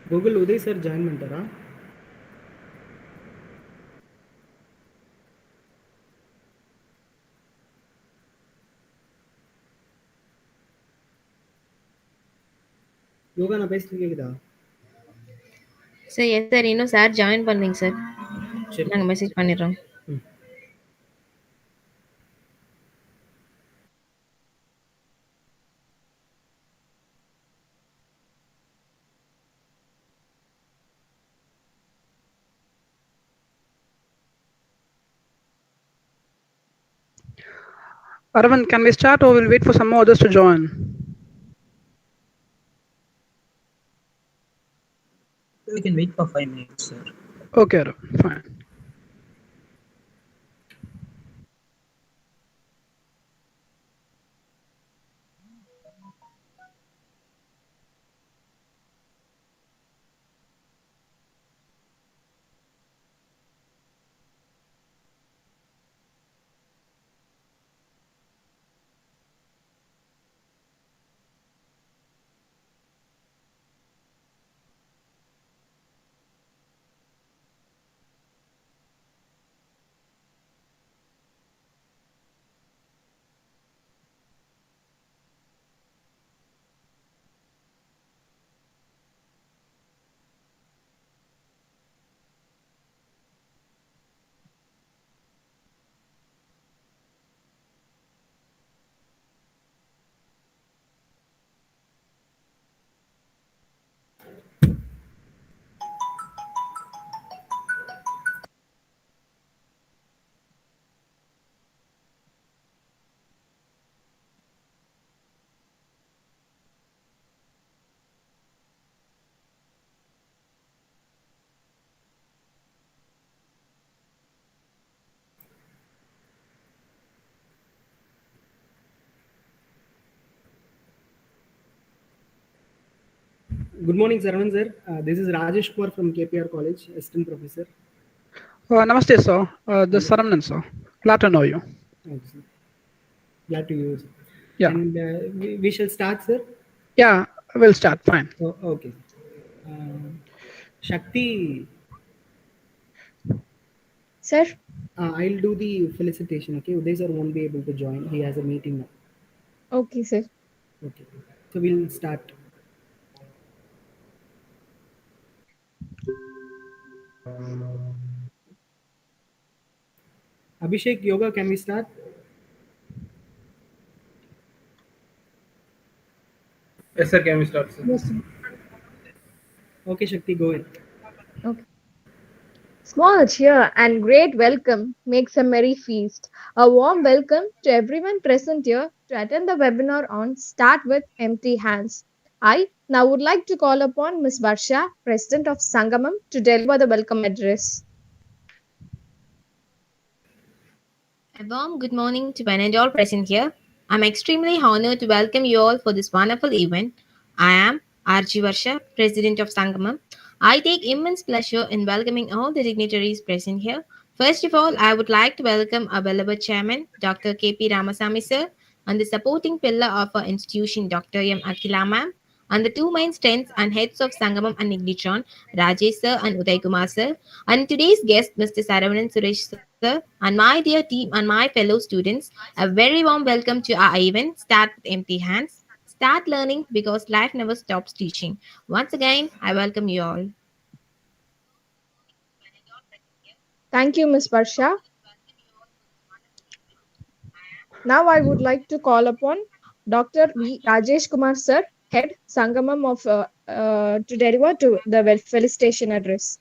Google Uday sir join ಮಾಡ್ತಾರಾ? யோகா நான் பேசிட்டு கேக்குதா? சார் எஸ் சார் இன்னும் சார் ஜாயின் பண்ணீங்க சார். சரி. நாங்கள் மெசேஜ் பண்ணிடுறோம். Aravind, can we start or we'll wait for some more others to join? We can wait for 5 minutes, sir. Okay, Aravind, fine. Good morning, Saravanan sir. This is Rajesh Kumar from KPR College, assistant professor. Namaste, sir. This is Saravanan, sir. Glad to know you. Thanks, sir. Glad to hear, sir. Yeah. And we shall start, sir. Yeah, we'll start. Fine. Oh, okay. Shakti. Sir? I'll do the felicitation, okay? Uday sir won't be able to join. He has a meeting now. Okay, sir. Okay. So we'll start. Abhishek, yoga, can we start? Yes, sir. Can we start, sir? Yes, sir. Okay, Shakti, go ahead. Okay. Small cheer and great welcome makes a merry feast. A warm welcome to everyone present here to attend the webinar on Start with Empty Hands. I now would like to call upon Ms. Varsha, President of Sangamam, to deliver the welcome address. A warm good morning to one and all present here. I'm extremely honored to welcome you all for this wonderful event. I am R.G. Varsha, President of Sangamam. I take immense pleasure in welcoming all the dignitaries present here. First of all, I would like to welcome our beloved Chairman, Dr. K.P. Ramasamy sir, and the supporting pillar of our institution, Dr. M. Akila ma'am, and the two main strengths and heads of Sangamam and Ignitrron, Rajesh sir and Uday Kumar sir, and today's guest, Mr. Saravanan Suresh sir, and my dear team and my fellow students. A very warm welcome to our event, Start with Empty Hands. Start learning because life never stops teaching. Once again, I welcome you all. Thank you, Ms. Varsha. Now I would like to call upon Dr. V. Rajesh Kumar sir, Head Sangamam to deliver to the felicitation address.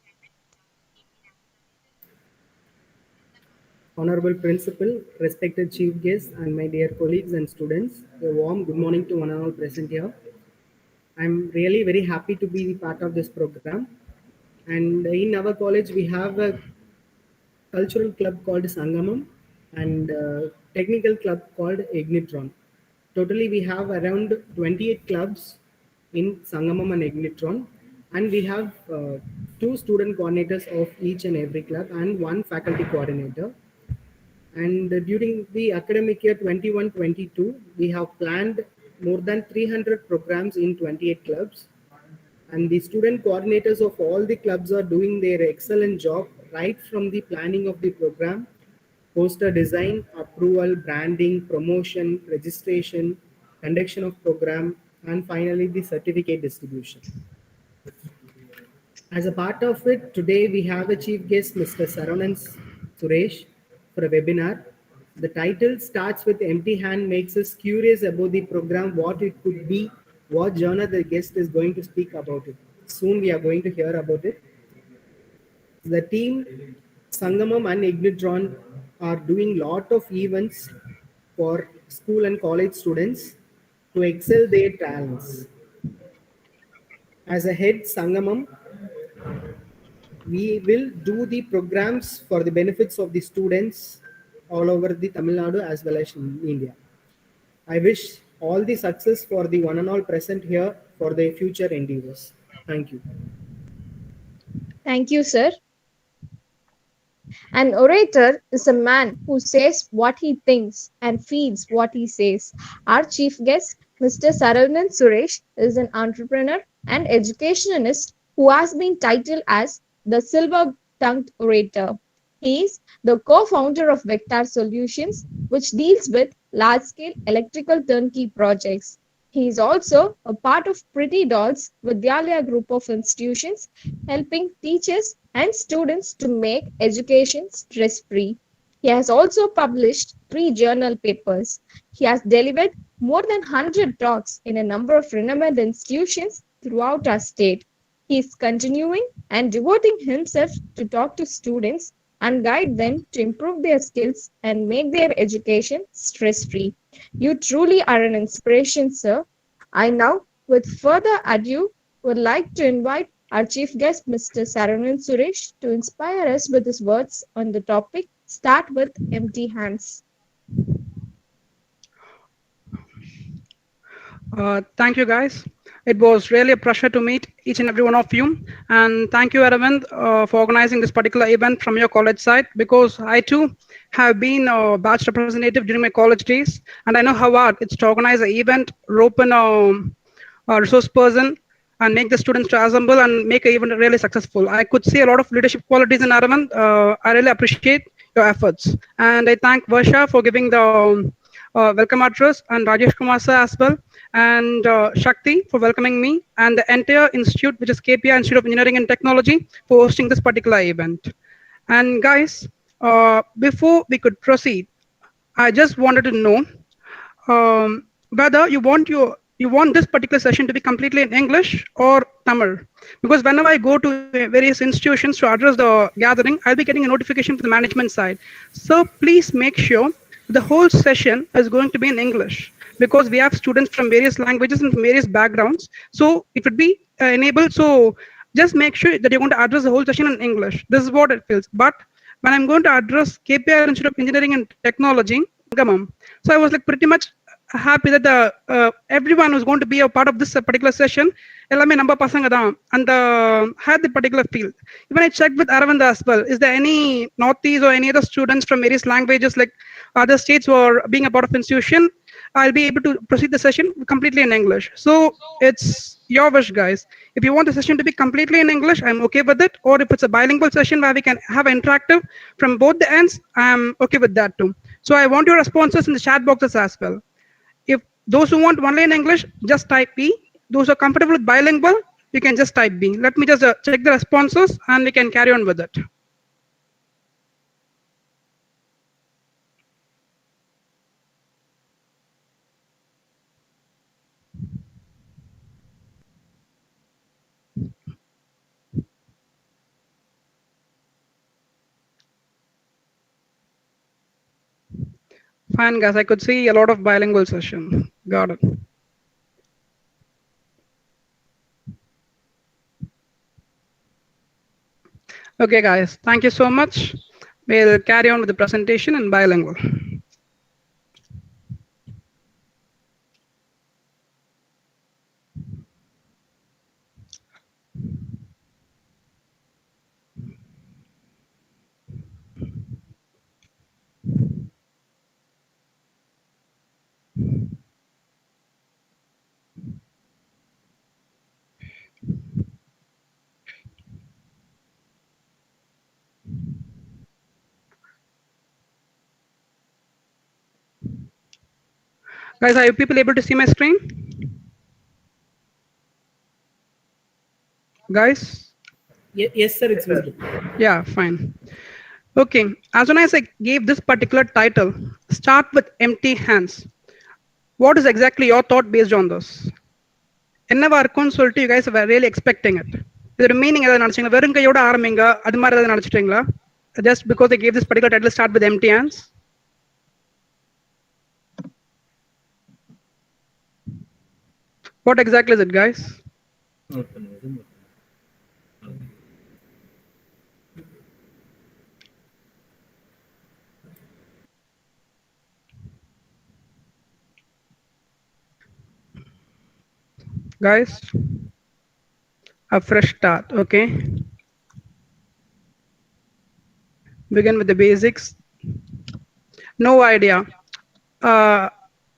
Honorable Principal, respected Chief Guests, and my dear colleagues and students, a warm good morning to one and all present here. I'm really very happy to be part of this program. And in our college, we have a cultural club called Sangamam and technical club called Ignitrron. Totally, we have around 28 clubs in Sangamam and Ignitrron, and we have two student coordinators of each and every club and one faculty coordinator. And during the academic year 21-22, we have planned more than 300 programs in 28 clubs. And the student coordinators of all the clubs are doing their excellent job right from the planning of the program, poster design, approval, branding, promotion, registration, conduction of program, and finally the certificate distribution. As a part of it, today we have a chief guest, Mr. Saravanan Suresh, for a webinar. The title starts with empty hand, makes us curious about the program, what it could be, what genre the guest is going to speak about it. Soon we are going to hear about it. The team Sangamam and Ignitrron are doing lot of events for school and college students to excel their talents. As a head Sangamam, we will do the programs for the benefits of the students all over the Tamil Nadu as well as in India. I wish all the success for the one and all present here for their future endeavors. Thank you. Thank you, sir. An orator is a man who says what he thinks and feels what he says. Our chief guest, Mr. Saravanan Suresh, is an entrepreneur and educationist who has been titled as the Silver Tongued Orator. He is the co founder of Vector Solutions, which deals with large scale electrical turnkey projects. He is also a part of Pretty Dolls Vidyalaya group of institutions helping teachers and students to make education stress free. He has also published 3 journal papers. He has delivered more than 100 talks in a number of renowned institutions throughout our state. He is continuing and devoting himself to talk to students and guide them to improve their skills and make their education stress free. You truly are an inspiration, sir. I now, with further ado, would like to invite our chief guest, Mr. Saravanan Suresh, to inspire us with his words on the topic Start with Empty Hands. Thank you, guys. It was really a pleasure to meet each and every one of you. And thank you, Aravind, for organizing this particular event from your college side, because I too have been a batch representative during my college days. And I know how hard it's to organize an event, rope in a resource person, and make the students to assemble and make an event really successful. I could see a lot of leadership qualities in Aravind. I really appreciate your efforts. And I thank Varsha for giving the welcome address, and Rajesh Kumar sir as well, and Shakti for welcoming me, and the entire institute, which is KPI Institute of Engineering and Technology, for hosting this particular event. And guys, before we could proceed, I just wanted to know whether you want this particular session to be completely in English or Tamil. Because whenever I go to various institutions to address the gathering, I'll be getting a notification from the management side. So please make sure the whole session is going to be in English, because we have students from various languages and from various backgrounds. So it would be enabled. So just make sure that you're going to address the whole session in English. This is what it feels. But when I'm going to address KPI Institute of Engineering and Technology, Sangamam, so I was like pretty much happy that the everyone who's going to be a part of this particular session, எல்லாமே நம்ம பசங்க தான், and had the particular field. Even I checked with Aravind as well. Is there any Northeast or any other students from various languages, like other states who are being a part of institution? I'll be able to proceed the session completely in English. So it's your wish, guys. If you want the session to be completely in English, I'm okay with it. Or if it's a bilingual session where we can have interactive from both the ends, I'm okay with that too. So I want your responses in the chat boxes as well. If those who want only in English, just type B. Those who are comfortable with bilingual, you can just type B. Let me just check the responses and we can carry on with it. Fine, guys. I could see a lot of bilingual session. Got it. Okay, guys. Thank you so much. We'll carry on with the presentation in bilingual. Guys, are you people able to see my screen? guys? Yes, sir, it's visible. Yeah, fine. Okay, as soon as I gave this particular title, start with empty hands, what is exactly your thought based on this? என்னவா இருக்கும்னு சொல்லிட்டு you guys were really expecting it. இதோட meaning ஏதாவது நினைச்சீங்களா? வெறும் கையோட ஆரம்பிங்க அது மாதிரி ஏதாவது நினைச்சிட்டீங்களா? Just because I gave this particular title, start with empty hands. What exactly is it, guys? Guys, a fresh start. Okay, begin with the basics. No idea.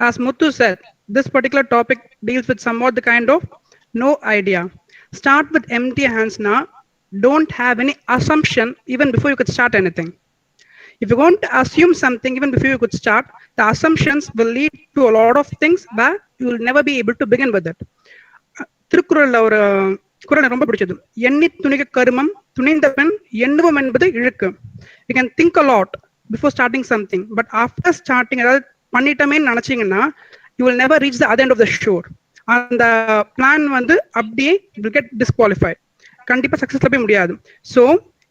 As Muthu said, this particular topic deals with somewhat the kind of no idea. Start with empty hands now. Don't have any assumption even before you could start anything. If you're going to assume something even before you could start, the assumptions will lead to a lot of things where you will never be able to begin with it. திருக்குறள்ல ஒரு குறள் ரொம்ப பிடிச்சது, எண்ணி துணிக கருமம் துணிந்த பெண் எண்ணுவம் என்பது இழுக்கு. You can think a lot before starting something, but after starting அதாவது பண்ணிட்டமேன்னு நினைச்சீங்கன்னா you will never reach the other end of the shore. அந்த பிளான் வந்து அப்படியே will get disqualified. கண்டிப்பா சக்சஸ்ல போய் முடியாது. So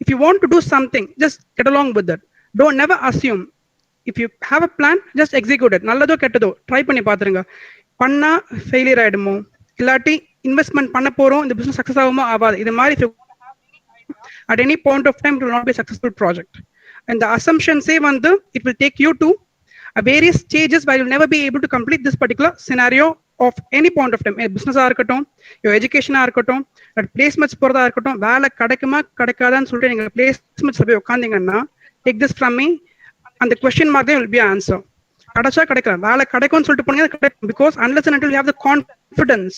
if you want to do something, just get along with it. Don't never assume. If you have a plan, just execute it. நல்லதோ கெட்டதோ try பண்ணி பாத்துருங்க. பண்ணா ஃபெயிலியர் ஆயிடுமோ, இல்லாட்டி இன்வெஸ்ட்மெண்ட் பண்ண போறோம் இந்த பிசினஸ் சக்சஸ் ஆகுமோ ஆகாது, இது மாதிரி at any point of time it will not be a successful project. And the assumptions say வந்து it will take you to various stages where you'll never be able to complete this particular scenario of any point of time. Business ஆ இருக்கட்டும், your education ஆ இருக்கட்டும், placements போறதா இருக்கட்டும், வேலை கிடைக்குமா கிடைக்காதான்னு சொல்லிட்டு நீங்க placements போய் உட்காந்தீங்கன்னா, take this from me, and the question mark there will be an answer. கிடைச்சா கிடைக்கலாம், வேலை கிடைக்கும்னு சொல்லிட்டு போனீங்க கிடைக்கும், because unless and until you have the confidence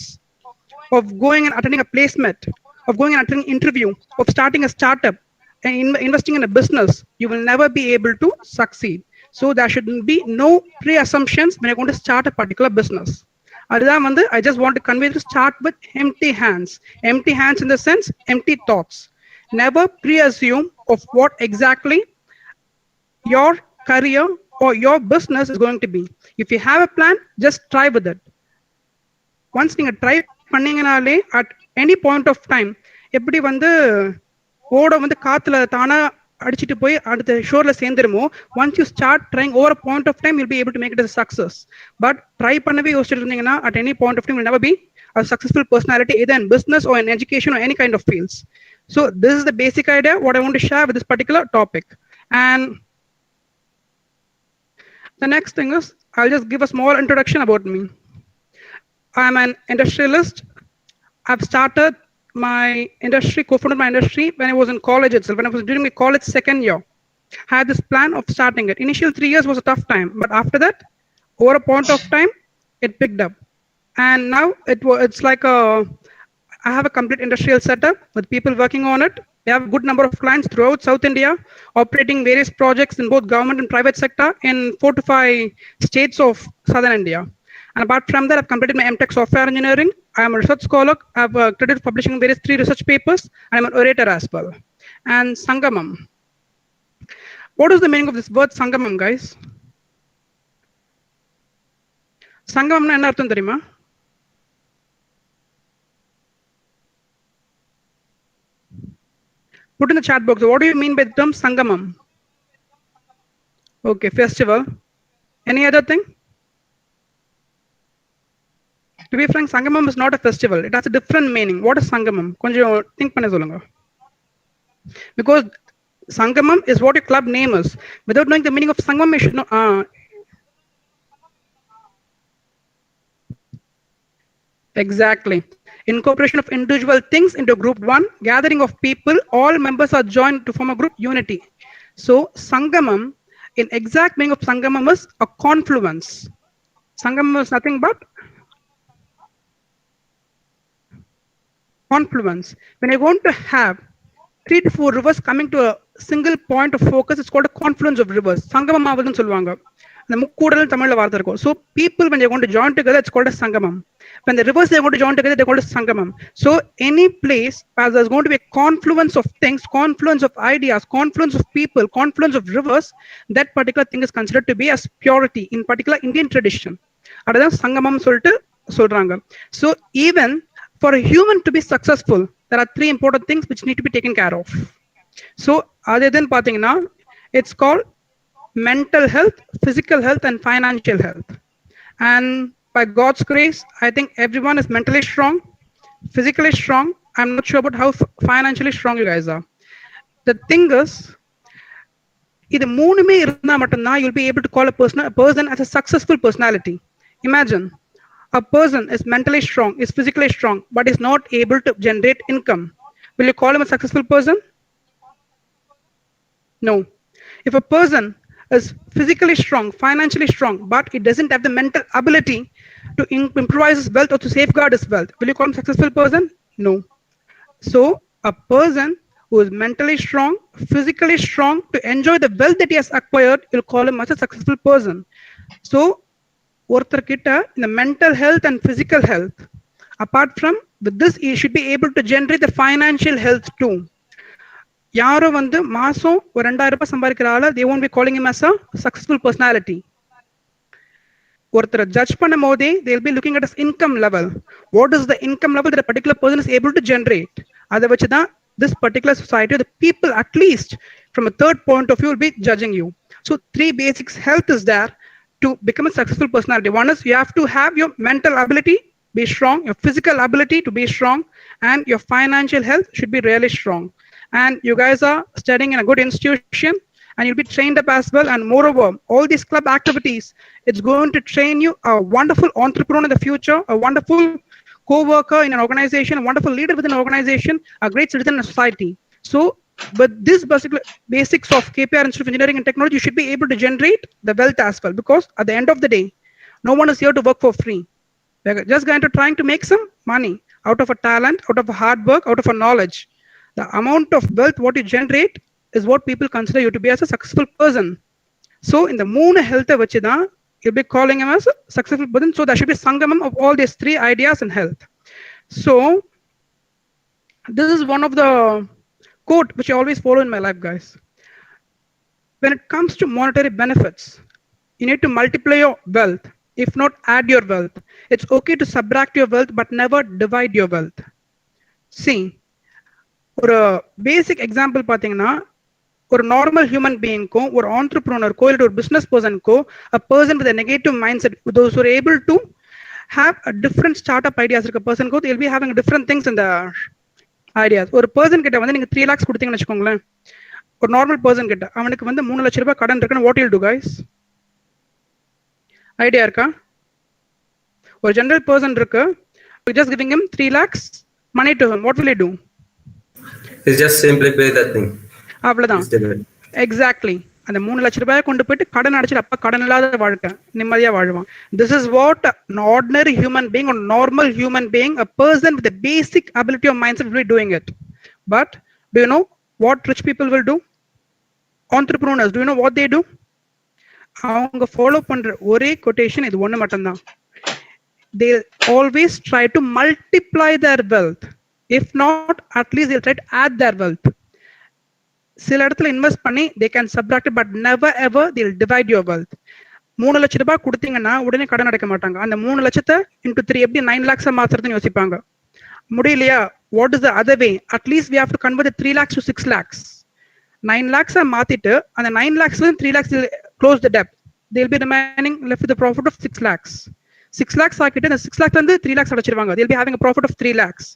of going and attending a placement, of going and attending interview, of starting a startup and investing in a business, you will never be able to succeed. So there should be no pre-assumptions when you're going to start a particular business. Adha vandu I just want to convey to start with empty hands. Empty hands in the sense empty thoughts. Never pre-assume of what exactly your career or your business is going to be. If you have a plan, just try with it. Once நீங்க try பண்ணீங்கனாலே at any point of time எப்படி வந்து ஓட வந்து காத்துல தானா அடிச்சிட்டு போய் அடுத்த ஷோர்ல சேர்ந்துருமோ, once you start trying over a point of time you'll be able to make it as a success. But try பண்ணவே யோசிச்சுட்டு இருந்தீங்கன்னா at any point of time you'll never be a successful personality either in business or in education or any kind of fields. So this is the basic idea what I want to share with this particular topic. And the next thing is I'll just give a small introduction about me. I'm an industrialist. I've started my industry, co-founded my industry when I was in college itself, when I was during my college second year. I had this plan of starting it. Initial 3 years was a tough time, but after that, over a point of time, it picked up. And now it's like I have a complete industrial setup with people working on it. We have a good number of clients throughout South India, operating various projects in both government and private sector in 4 to 5 states of Southern India. And apart from that, I've completed my M.Tech software engineering. I am a research scholar. I've credited publishing various 3 research papers. I'm an orator as well. And Sangamam. What is the meaning of this word Sangamam, guys? Sangamam enna artham theriyuma? Put in the chat box. What do you mean by the term Sangamam? Okay, festival. Any other thing? To be frank, Sangamam is not a festival. It has a different meaning. What is Sangamam? Konjam think panna solunga. Because Sangamam is what your club name is. Without knowing the meaning of Sangamam, you should know. Exactly. Incorporation of individual things into group one, gathering of people, all members are joined to form a group unity. So Sangamam, in exact meaning of Sangamam is a confluence. Sangamam is nothing but confluence. When you're going to have 3 to 4 rivers coming to a single point of focus, it's called a confluence of rivers. Sangamam avadunu solvanga. So people when they're going to join together, it's called a Sangamam. When the rivers are going to join together, they're called Sangamam. So any place where there's going to be a confluence of things, confluence of ideas, confluence of people, confluence of rivers, that particular thing is considered to be as purity in particular Indian tradition. அதுதான் சங்கமம் சொல்லிட்டு சொல்றாங்க. So even for a human to be successful, there are three important things which need to be taken care of. So other than பாத்தீங்கன்னா, it's called mental health, physical health, and financial health. And by God's grace, I think everyone is mentally strong, physically strong. I'm not sure about how financially strong you guys are. The thing is, இது மூணுமே இருந்தா மட்டும்தான் you'll be able to call a person as a successful personality. Imagine a person is mentally strong, is physically strong, but is not able to generate income. Will you call him a successful person? No. If a person is physically strong, financially strong, but it doesn't have the mental ability to improvise his wealth or to safeguard his wealth, will you call him a successful person? No. So a person who is mentally strong, physically strong to enjoy the wealth that he has acquired, you'll call him as a successful person. So ஒருத்தர்கிட்ட இந்த mental health and physical health, apart from with this, he should be able to generate the financial health too. யாரோ வந்து மாசம் ஒரு 2000 ரூபாய் சம்பாதிக்கிற ஆள they won't be calling him as a successful personality. ஒருத்தரை ஜட்ஜ் பண்ணும் போதே they'll be looking at his income level. What is the income level that a particular person is able to generate? அதை வச்சு தான் this particular society, the people at least from a third point of view will be judging you. So three basics health is there to become a successful personality. One is you have to have your mental ability be strong, your physical ability to be strong, and your financial health should be really strong. And you guys are studying in a good institution and you'll be trained up as well. And moreover, all these club activities, it's going to train you a wonderful entrepreneur in the future, a wonderful co-worker in an organization, a wonderful leader within an organization, a great citizen in a society. So but this particular basics of KPR Institute of Engineering and Technology, you should be able to generate the wealth as well, because at the end of the day, no one is here to work for free. They're just going to trying to make some money out of a talent, out of a hard work, out of a knowledge. The amount of wealth what you generate is what people consider you to be as a successful person. So in the moon health vachida, you'll be calling him as a successful person. So there should be sangamam of all these three ideas in health. So this is one of the quote which I always follow in my life, guys. When it comes to monetary benefits, you need to multiply your wealth, if not add your wealth. It's okay to subtract your wealth, but never divide your wealth. See, ஒரு பேசிக் example பார்த்தீங்கன்னா, ஒரு normal human பீயிங்க்கோ, ஒரு ஆண்டர்பிரினருக்கோ, இல்லை ஒரு business பர்சனுக்கோ, a person with a negative mindset, those who are able to have a different startup ideas இருக்க பர்சனுக்கோ, they'll be having different things in the ideas. ஒரு person கிட்ட வந்து நீங்க 3 lakhs கொடுத்தீங்கன்னு வச்சுக்கோங்களேன், ஒரு நார்மல் பர்சன் கிட்ட அவனுக்கு வந்து 3 லட்சம் ரூபாய் கடன் இருக்குன்னு, what you'll do, guys? Idea இருக்கா? ஒரு ஜெனரல் பர்சன் இருக்கு, just giving him 3 lakhs money to him, what will he do? It's just simply pay that thing. அவ்வளவுதான். எக்ஸாக்ட்லி. அந்த 3 லட்சம் ரூபாயை கொண்டு போயிட்டு கடன் அடைச்சிட்டு அப்ப கடன் இல்லாத வாழ்க்கை, நிம்மதியா வாழ்வான். This is what an ordinary human being or normal human being, a person with a basic ability of mindset will be doing it. But do you know what rich people will do? Entrepreneurs, do you know what they do? அவங்க follow பண்ற ஒரே quotation இது ஒண்ணு மட்டும்தான். They always try to multiply their wealth. If not, at least they'll try to add their wealth. சில இடத்துல invest பண்ணி they can subtract it, but never ever they'll divide your wealth. 3 லட்சம் ரூபாய் கொடுத்தீங்கன்னா உடனே கடன் அடைக்க மாட்டாங்க. அந்த 3 லட்சத்தை into 3 எப்படி 9 lakhs மாத்துறதுன்னு யோசிப்பாங்க. முடியலையா, what is the other way? At least we have to convert the 3 lakhs to 6 lakhs. 9 lakhs மாத்திட்டு அந்த 9 lakhs 3 lakhs will close the debt. They'll be remaining left with a profit of 6 lakhs. 6 lakhs ஆக்கிட்டு அந்த 6 lakhs வந்து 3 lakhs அடைச்சிருவாங்க. They'll be having a profit of 3 lakhs.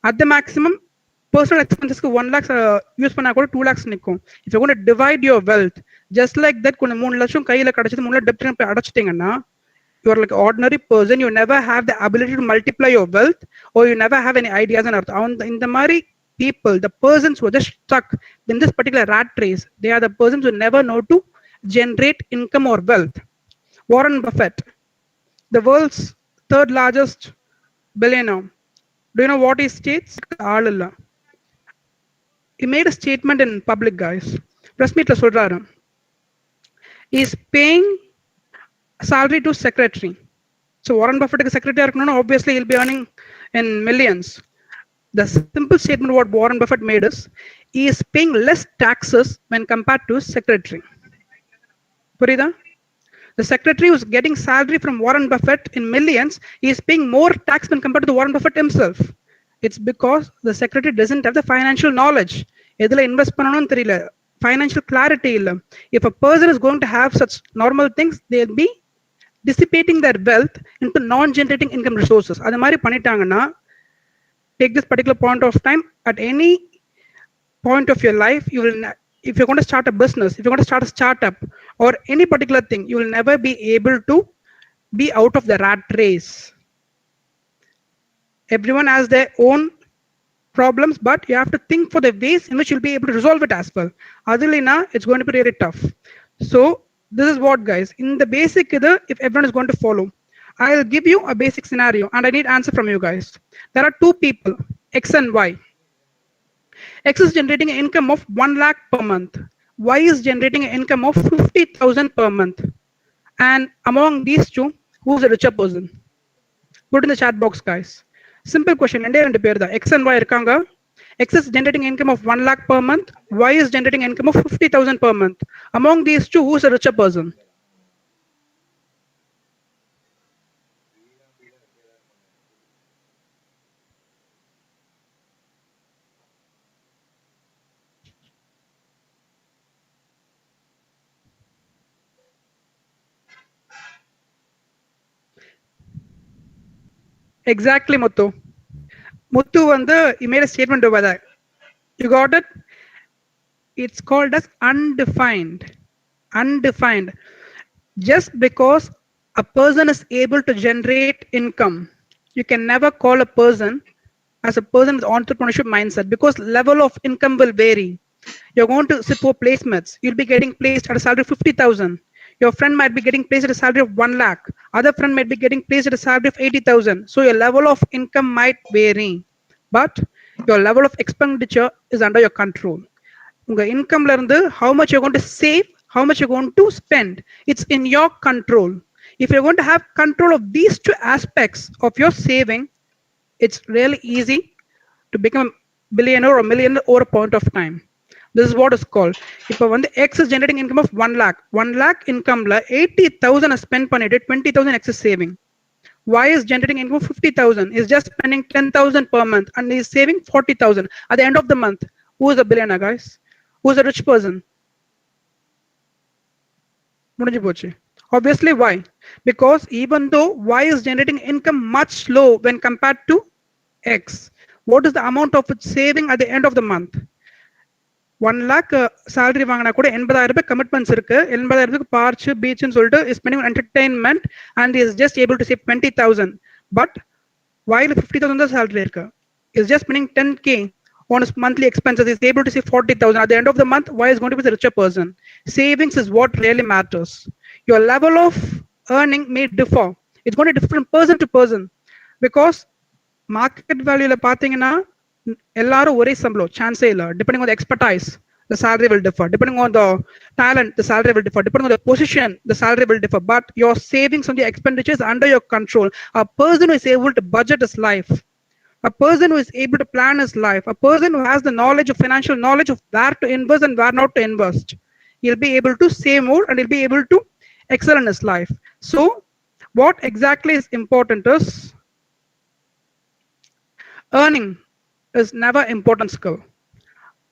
At the maximum, personal expenses 1 lakh use பண்ணா கூட 2 lakhs நிக்கும். If you're going to divide your wealth just like that, கொஞ்சம் 3 லட்சம் கையில கிடைச்சது 3 லட்சம் டெப்ட் போய் அடைச்சிட்டீங்கன்னா, you are like an ordinary person. You never have the ability to multiply your wealth, or you never have any ideas on earth. In the mari people, the persons who are just stuck in this particular rat race, they are the persons who never know to generate income or wealth. Warren Buffett, the world's third largest billionaire, do you know what he states? He made a statement in public, guys. Press meet la solraru. He is paying salary to secretary. So Warren Buffett secretary, obviously he'll be earning in millions. The simple statement what Warren Buffett made is, he is paying less taxes when compared to his secretary. Purida? The secretary who's getting salary from Warren Buffett in millions, he is paying more tax when compared to the Warren Buffett himself. It's because the secretary doesn't have the financial knowledge. எதுல invest பண்ணணும்னு தெரியல, financial clarity இல்ல. If a person is going to have such normal things, they'll be dissipating their wealth into non-generating income resources. அது மாதிரி பண்ணிட்டாங்கன்னா, take this particular point of time, at any point of your life, you will if you're going to start a business, if you're going to start a startup or any particular thing, you will never be able to be out of the rat race. Everyone has their own problems, but you have to think for the ways in which you'll be able to resolve it as well. Adilina, it's going to be really tough. So this is what, guys, in the basic, if everyone is going to follow, I'll give you a basic scenario and I need answer from you guys. There are two people, X and Y. X is generating an income of 1 lakh per month. Y is generating an income of 50,000 per month. And among these two, who's the richer person? Put in the chat box, guys. Simple question. X and Y irukanga. X is generating income of 1 lakh per month. Y is generating income of 50,000 per month. Among these two, who's the richer person? Exactly, Muthu. Muthu he made a statement over that. You got it? It's called as undefined. Undefined. Just because a person is able to generate income, you can never call a person as a person with entrepreneurship mindset, because level of income will vary. You're going to sit for placements. You'll be getting placed at a salary of 50,000. Your friend might be getting placed at a salary of 1 lakh. Other friend might be getting placed at a salary of 80,000. So your level of income might vary, but your level of expenditure is under your control. Unga income la irundhu how much you're going to save, how much you're going to spend, it's in your control. If you're going to have control of these two aspects of your saving, it's really easy to become a billionaire or a millionaire over a point of time. This is what is called. If X is generating income of 1 lakh, 1 lakh income la 80,000 is spent பண்ணிட்டு 20,000 X is saving. Y is generating income of 50,000, is just spending 10,000 per month and is saving 40,000. At the end of the month, who is a billionaire, guys? Who is a rich person? முடிஞ்சு போச்சு. Obviously, why? Because even though Y is generating income much low when compared to X, what is the amount of its saving at the end of the month? 1 lakh salary வாங்கினா கூட 80,000 ரூபாய் commitments இருக்கு. 80,000 பார்ச் பீச்னு சொல்லிட்டு is spending on entertainment and is just able to save 20,000. But while 50,000 தான் salary இருக்கு, is just spending 10k on his monthly expenses, is able to save 40,000. At the end of the month, why is going to be the richer person? Savings is what really matters. Your level of earning may differ. It's going to differ from person to person, because market value la பாத்தீங்கன்னா எல்லாரும் ஒரே சம்பளம் சான்ஸே இல்ல. Depending on the expertise, the salary will differ. Depending on the talent, the salary will differ. Depending on the position, the salary will differ. But your savings and your expenditures under your control. A person who is able to budget his life, a person who is able to plan his life, a person who has the knowledge of financial knowledge of where to invest and where not to invest, he'll be able to save more and he'll be able to excel in his life. So what exactly is important is, earning is never important skill.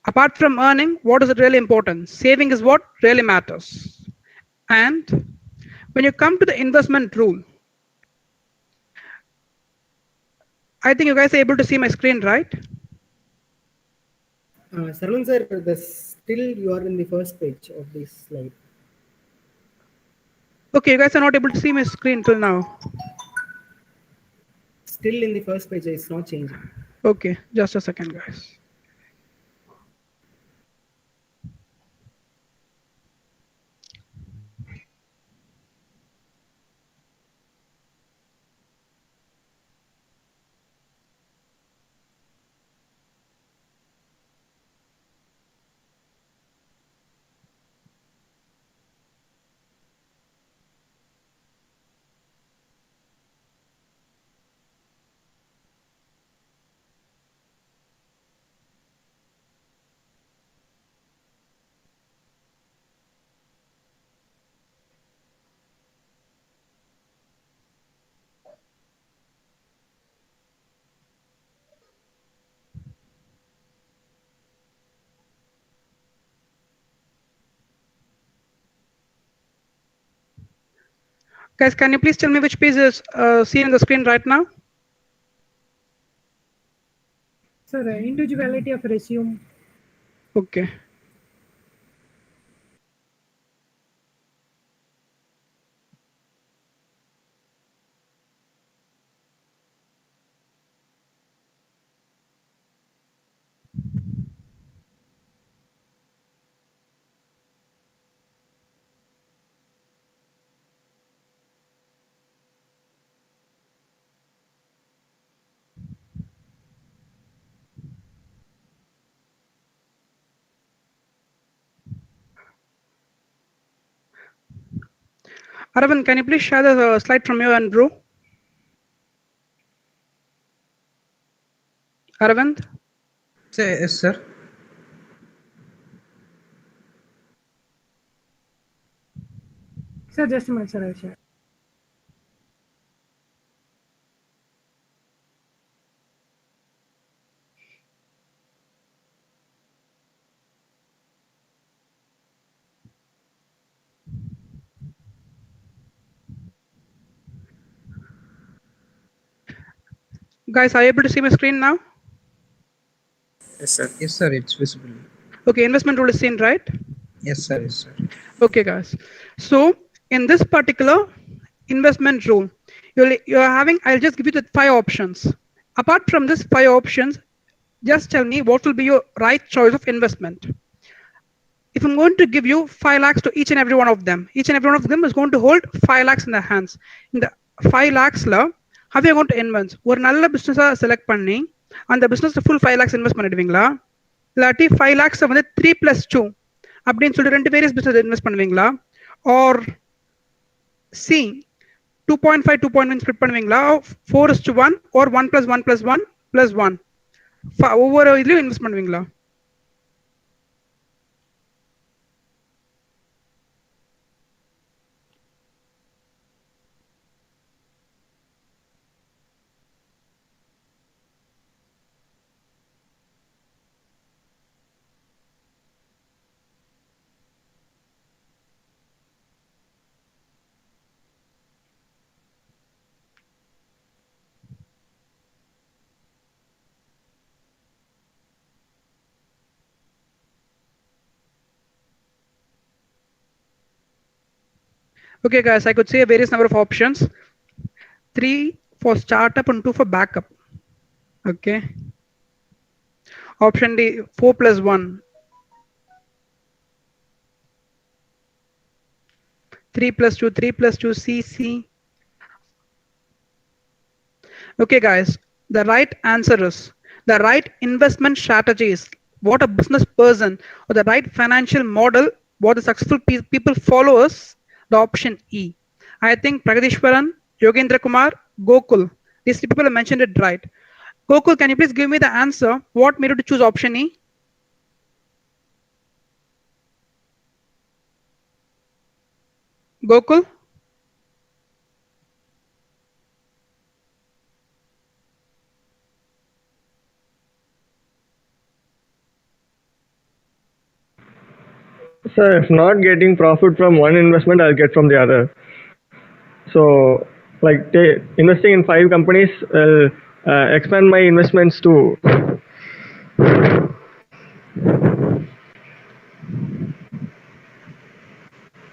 Apart from earning, what is it really important? Saving is what really matters. And when you come to the investment rule, I think you guys are able to see my screen, right? Sarvan sir, still you are in the first page of this slide. Okay, you guys are not able to see my screen till now. Still in the first page, it's not changing. Okay, just a second, guys. Guys, can you please tell me which page is seen on the screen right now? Sir, individuality of resume. Okay. Aravind, can you please share the slide from you and bro? Aravind? Yes, sir. Sir, just a minute, sir. I'll share. Guys, are you able to see my screen now? Yes, sir. Yes, sir. It's visible. Okay, investment rule is seen, right? Yes, sir. Yes, sir. Okay, guys. So in this particular investment rule, you're having, I'll just give you the 5 options. Apart from this 5 options, just tell me what will be your right choice of investment. If I'm going to give you 5 lakhs to each and every one of them, each and every one of them is going to hold 5 lakhs in their hands. In the 5 lakhs, how are you going to invest? ஒரு நல்ல business select பண்ணி அந்த business full 5 lakhs invest பண்ணிடுவீங்களா? இல்லாட்டி 5 lakhs வந்து 3 plus 2 அப்படின்னு சொல்லிட்டு ரெண்டு வேரியஸ் business invest பண்ணுவீங்களா? Or C 2.5 2.1 split பண்ணுவீங்களா? 4:1 or 1 plus 1 plus 1 plus 1 ஒவ்வொரு இதுலயும் இன்வெஸ்ட் பண்ணுவீங்களா? Okay, guys, I could say a various number of options. 3 for startup and 2 for backup. Okay. Option D, 4 plus 1. 3 plus 2, 3 plus 2, C. Okay, guys, the right answer is the right investment strategy is what a business person or the right financial model, what the successful people follow is the option E. I think Pragadishwaran, Yogendra Kumar, Gokul, these three people have mentioned it right. Gokul, can you please give me the answer? What made you to choose option E? Gokul? Sir, if not getting profit from one investment, I'll get from the other. So, like investing in 5 companies, I'll expand my investments to.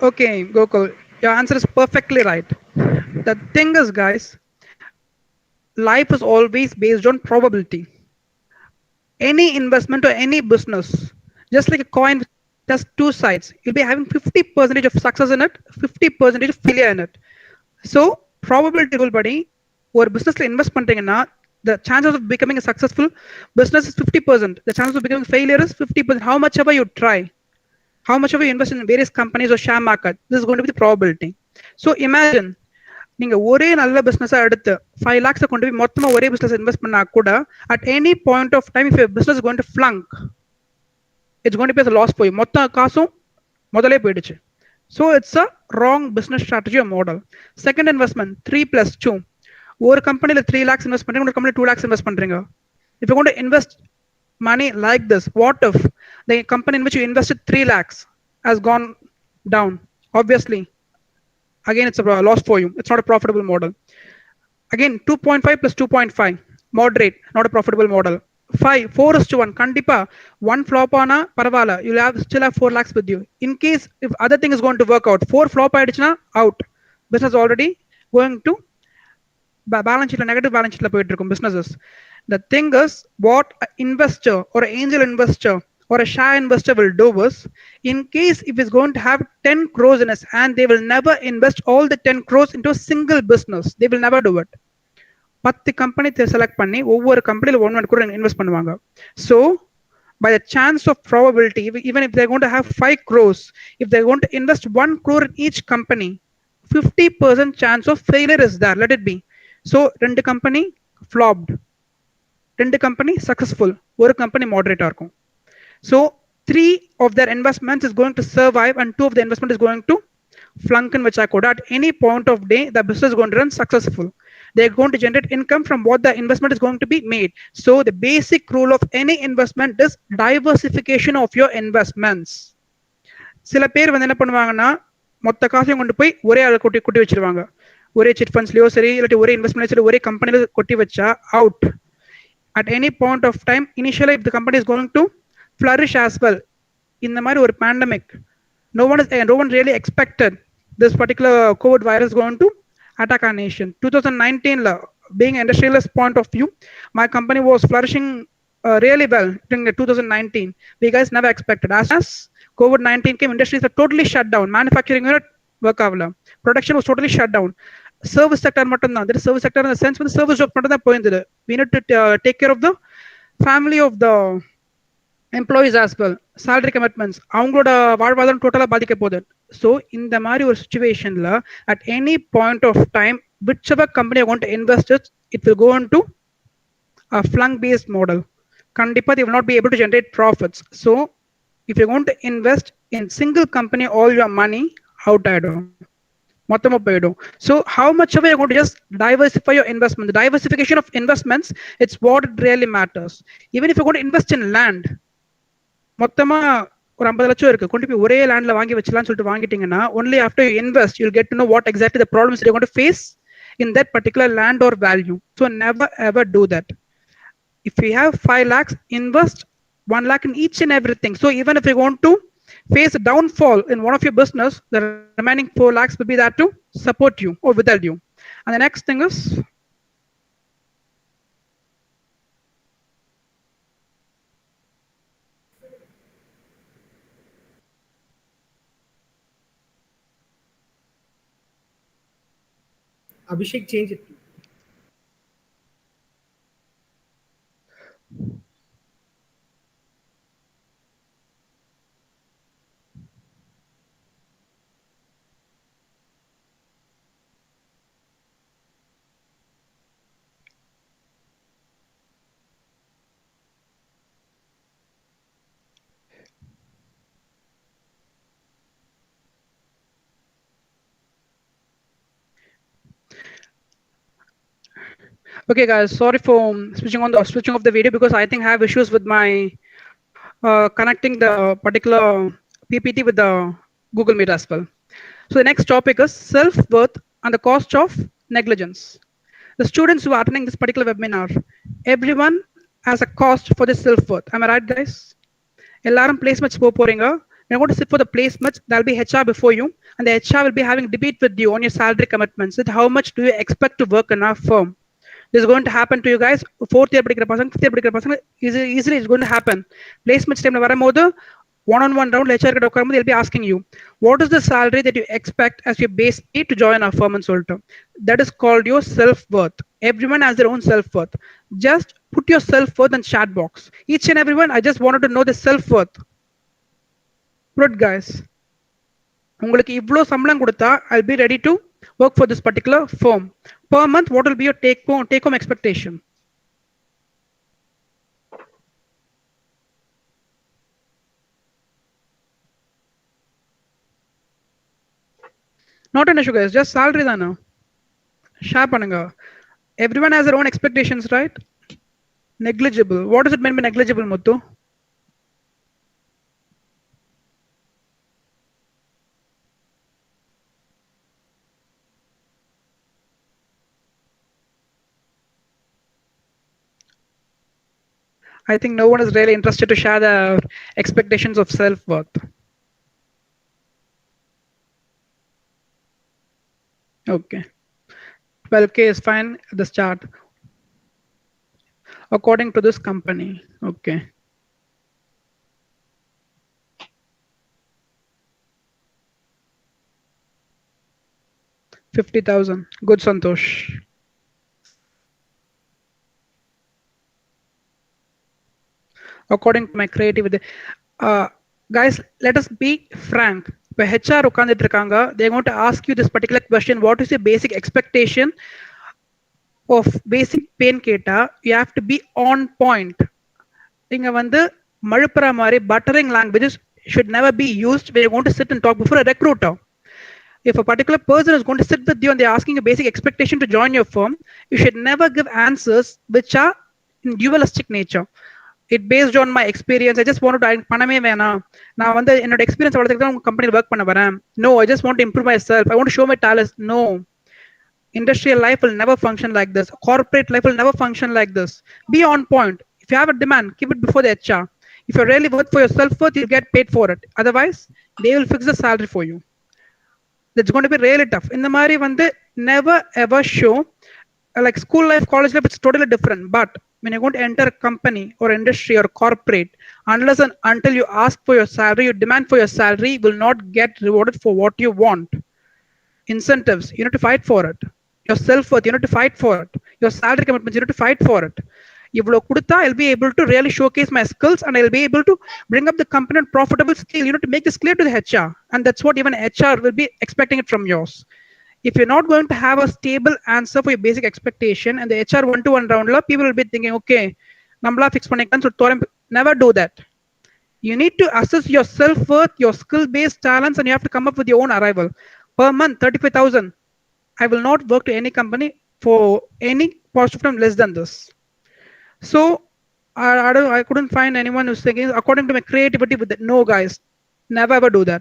Okay, Gokul, your answer is perfectly right. The thing is, guys, life is always based on probability. Any investment or any business, just like a coin, just 2 sides. You'll be having 50% of success in it, 50% of failure in it. So, probability rule buddy, or business invest பண்றீங்கன்னா, the chances of becoming a successful business is 50%. The chances of becoming failure is 50%. How much ever you try, how much ever you invest in various companies or share market, this is going to be the probability. So imagine, நீங்க ஒரே நல்ல பிசினஸா எடுத்து 5 lakhs கொண்டு போய் மொத்தமா ஒரே business invest பண்ணா கூட at any point of time if your business is going to flunk, it's going to be a loss for you. மொத்த காசும் முதலே போயிடுச்சு. So it's a wrong business strategy or model. Second investment, 3 plus 2. ஒரு கம்பெனில 3 lakhs invest பண்றீங்க, ஒரு கம்பெனில 2 lakhs invest பண்றீங்க. If you're going to invest money like this, what if the company in which you invested 3 lakhs has gone down? Obviously, again it's a loss for you. It's not a profitable model. Again 2.5 plus 2.5, moderate, not a profitable model. 4:1, kandipa one flop ana paravala, you'll have still have 4 lakhs with you. In case if other thing is going to work out, 4 flop aidichna out, business already going to balance sheet, negative balance sheet la poiட்டு இருக்கும் businesses. The thing is, what an investor or an angel investor or a share investor will do is, in case if he's going to have 10 crores in his hand, they will never invest all the 10 crores into a single business. They will never do it. 10 company select பண்ணி ஒவ்வொரு கம்பெனில 1 crore invest பண்ணுவாங்க. So by the chance of probability, even if they're going to have 5 crores, if they're going to invest 1 crore in each company, 50% chance of failure is there. Let it be. So ரெண்டு company flopped, ரெண்டு company successful, ஒரு company moderate இருக்கும். So 3 of their investments is going to survive and 2 of the investment is going to flunk in vachha kuda at any point of day the business is going to run successful. They're going to generate income from what the investment is going to be made. So the basic rule of any investment is diversification of your investments. சில பேர் வந்து என்ன பண்ணுவாங்கன்னா மொத்த காசையும் கொண்டு போய் ஒரே ஆளு கொட்டி வச்சிருவாங்க. ஒரே சிட் ஃபண்ட்ஸ்லயோ சரி, இல்லாட்டி ஒரே இன்வெஸ்ட்மெண்ட் சரி, ஒரே கம்பெனில கொட்டி வச்சா out. At any point of time, initially if the company is going to flourish as well, in the மாதிரி ஒரு pandemic, no one really expected this particular COVID virus going to attack our nation. 2019 being an industrialist point of view, my company was flourishing really well during 2019. We guys never expected. As COVID-19 came, industries are totally shut down. Manufacturing unit work avla, production was totally shut down. Service sector mattum dhaan. There is service sector in the sense when the service job mattum dhaan poyindhu. We need to take care of the family of the employees as well. Salary commitments அவங்களோட வாழ்வாதாரம் டோட்டலா பாதிக்க போகுது. So இந்த மாதிரி ஒரு சுச்சுவேஷன்ல at any point of time, whichever company you want to invest it will go into a flung based model. கண்டிப்பா they will not be able to generate profits. So if you want to invest in single company, all your money out ஆயிடும், மொத்தமா போயிடும். So how much of it you're going to just diversify your investment. The diversification of investments, it's what it really matters. Even if you're going to invest in land, மொத்தமா ஒரு 50 லட்சம் இருக்கு, கொண்டு போய் ஒரே லேண்ட்ல வாங்கி வச்சலாம்னு சொல்லிட்டு வாங்கிட்டீங்கன்னா, only after you invest you'll get to know what exactly the problems you're going to face in that particular land or value. So never ever do that. If you have 5 lakhs, invest 1 lakh in each and everything. So even if you want to face a downfall in one of your business, the remaining 4 lakhs will be there to support you or withhold you. And the next thing is, Abhishek, change it. okay guys, sorry for switching off the video because I think I have issues with my connecting the particular PPT with the Google Meet as well. So the next topic is self-worth and the cost of negligence. The students who are attending this particular webinar, everyone has a cost for this self-worth. Am I right guys? எல்லாரும் placements போக போறீங்க. You're going to sit for the placements. There'll be HR before you, and the HR will be having debate with you on your salary commitments. That how much do you expect to work in our firm? This is going to happen to you guys. 4th year படிக்கிற பசங்க, 5th year படிக்கிற பசங்க, easily it's going to happen. Placements time வரும்போது one-on-one round HR கிட்ட உட்காரும்போது they'll be asking you, what is the salary that you expect as your base pay to join our firm and சொல்லிட்டு. That is called your self-worth. Everyone has their own self-worth. Just put your self-worth in chat box. Each and everyone, I just wanted to know the self-worth. Good guys. உங்களுக்கு இவ்ளோ சம்பளம் கொடுத்தா I'll be ready to work for this particular firm. Per month, what will be your take home expectation? Not an issue guys, just salary தானா. Share பண்ணுங்க. Everyone has their own expectations, right? Negligible. What does it mean by negligible, Muthu? I think no one is really interested to share their expectations of self-worth. Okay. 12K is fine, the start. According to this company. Okay. $50,000. Good, Santosh. According to my creativity. Guys, let us be frank. If HR they're going to ask you this particular question: what is your basic expectation of basic pain keta? You have to be on point. Buttering languages should never be used when you're going to sit and talk before a recruiter. If a particular person is going to sit with you and they're asking a basic expectation to join your firm, you should never give answers which are in dualistic nature. It based on my experience. I just wanted to paname vena. Now when the experience company work panna. No, I just want to improve myself. I want to show my talents. No. Industrial life will never function like this. Corporate life will never function like this. Be on point. If you have a demand, keep it before the HR. If you're really worth for your self-worth, you'll get paid for it. Otherwise, they will fix the salary for you. That's going to be really tough. In the Mari Vande, never ever show like school life, college life, it's totally different. But when you're going to enter a company or industry or corporate, unless and until you ask for your salary, you demand for your salary, will not get rewarded for what you want. Incentives, you need to fight for it. Your self-worth, you need to fight for it. Your salary commitments, you need to fight for it. I'll be able to really showcase my skills and I'll be able to bring up the company on profitable scale. You need to make this clear to the HR. And that's what even HR will be expecting it from yours. If you're not going to have a stable answer for your basic expectation and the HR one-to-one round, people will be thinking, okay, Nambla fix panikan, so never do that. You need to assess your self-worth, your skill-based talents, and you have to come up with your own arrival. Per month, 35,000. I will not work to any company for any positive term less than this. So I couldn't find anyone who's thinking, according to my creativity, with it. No, guys, never ever do that.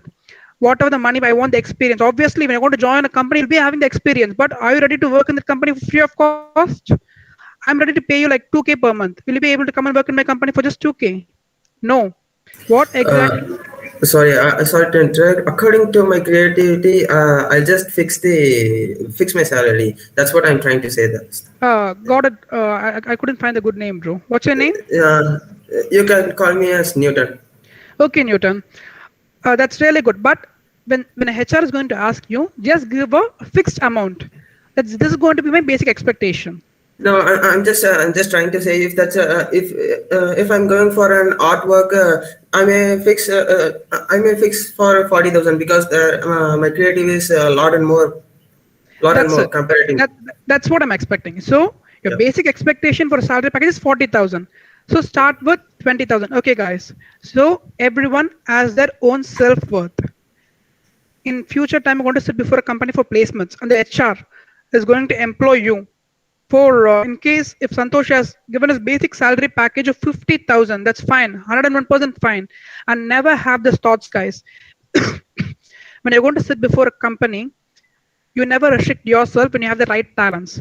Whatever the money, I want the experience. Obviously, when I want to join a company, you'll be having the experience. But are you ready to work in the company free of cost? I'm ready to pay you like 2K per month. Will you be able to come and work in my company for just 2K? No. What exactly? Sorry to interrupt. According to my creativity, I'll just fix my salary. That's what I'm trying to say. Got it. I couldn't find a good name, bro. What's your name? You can call me as Newton. Okay, Newton. That's really good. But when a HR is going to ask you, just give a fixed amount. This is going to be my basic expectation. No, I'm just trying to say if that's if I'm going for an artwork, I may fix for 40,000 because my creative is a lot and more comparatively. That's what I'm expecting. So your basic expectation for a salary package is 40,000. So start with 20,000. Okay, guys. So everyone has their own self-worth. In future time, I'm going to sit before a company for placements, and the HR is going to employ you. For in case if Santosh has given us basic salary package of 50,000, that's fine, 101% fine, and never have this thoughts, guys. When you're going to sit before a company, you never restrict yourself when you have the right talents.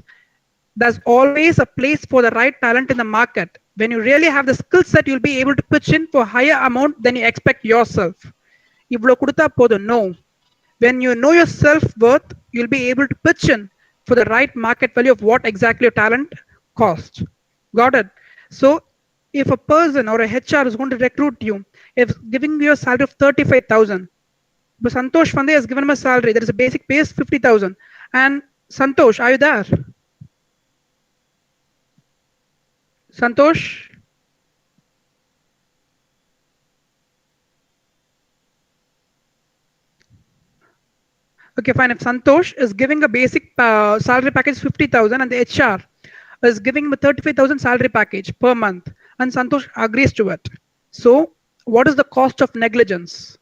There's always a place for the right talent in the market. When you really have the skill set, you'll be able to pitch in for higher amount than you expect yourself. No. When you know your self-worth, you'll be able to pitch in for the right market value of what exactly your talent costs. Got it? So if a person or a HR is going to recruit you, if giving you a salary of 35,000, but Santosh Fande has given him a salary, there is a basic pay is 50,000. And Santosh, are you there? Santosh? Okay, fine. If Santosh is giving a basic salary package 50,000 and the HR is giving him a 35,000 salary package per month and Santosh agrees to it. So what is the cost of negligence?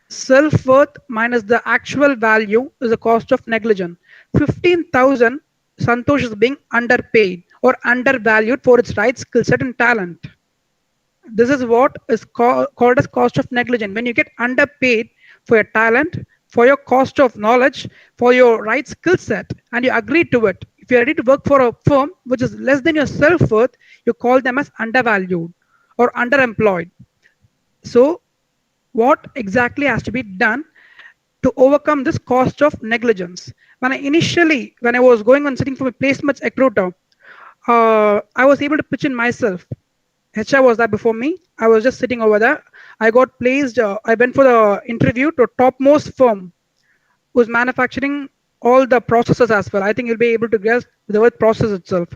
Self-worth minus the actual value is the cost of negligence. 15,000 Santosh is being underpaid or undervalued for its right skill set and talent. This is what is called as cost of negligence. When you get underpaid for your talent, for your cost of knowledge, for your right skill set, and you agree to it. If you're ready to work for a firm which is less than your self-worth, you call them as undervalued. or underemployed. So what exactly has to be done to overcome this cost of negligence? When I was going on sitting for a placements recruiter, I was able to pitch in myself. HR was there before me. I was just sitting over there. I got placed. I went for the interview to topmost firm who's manufacturing all the processes as well. I think you'll be able to guess the word process itself.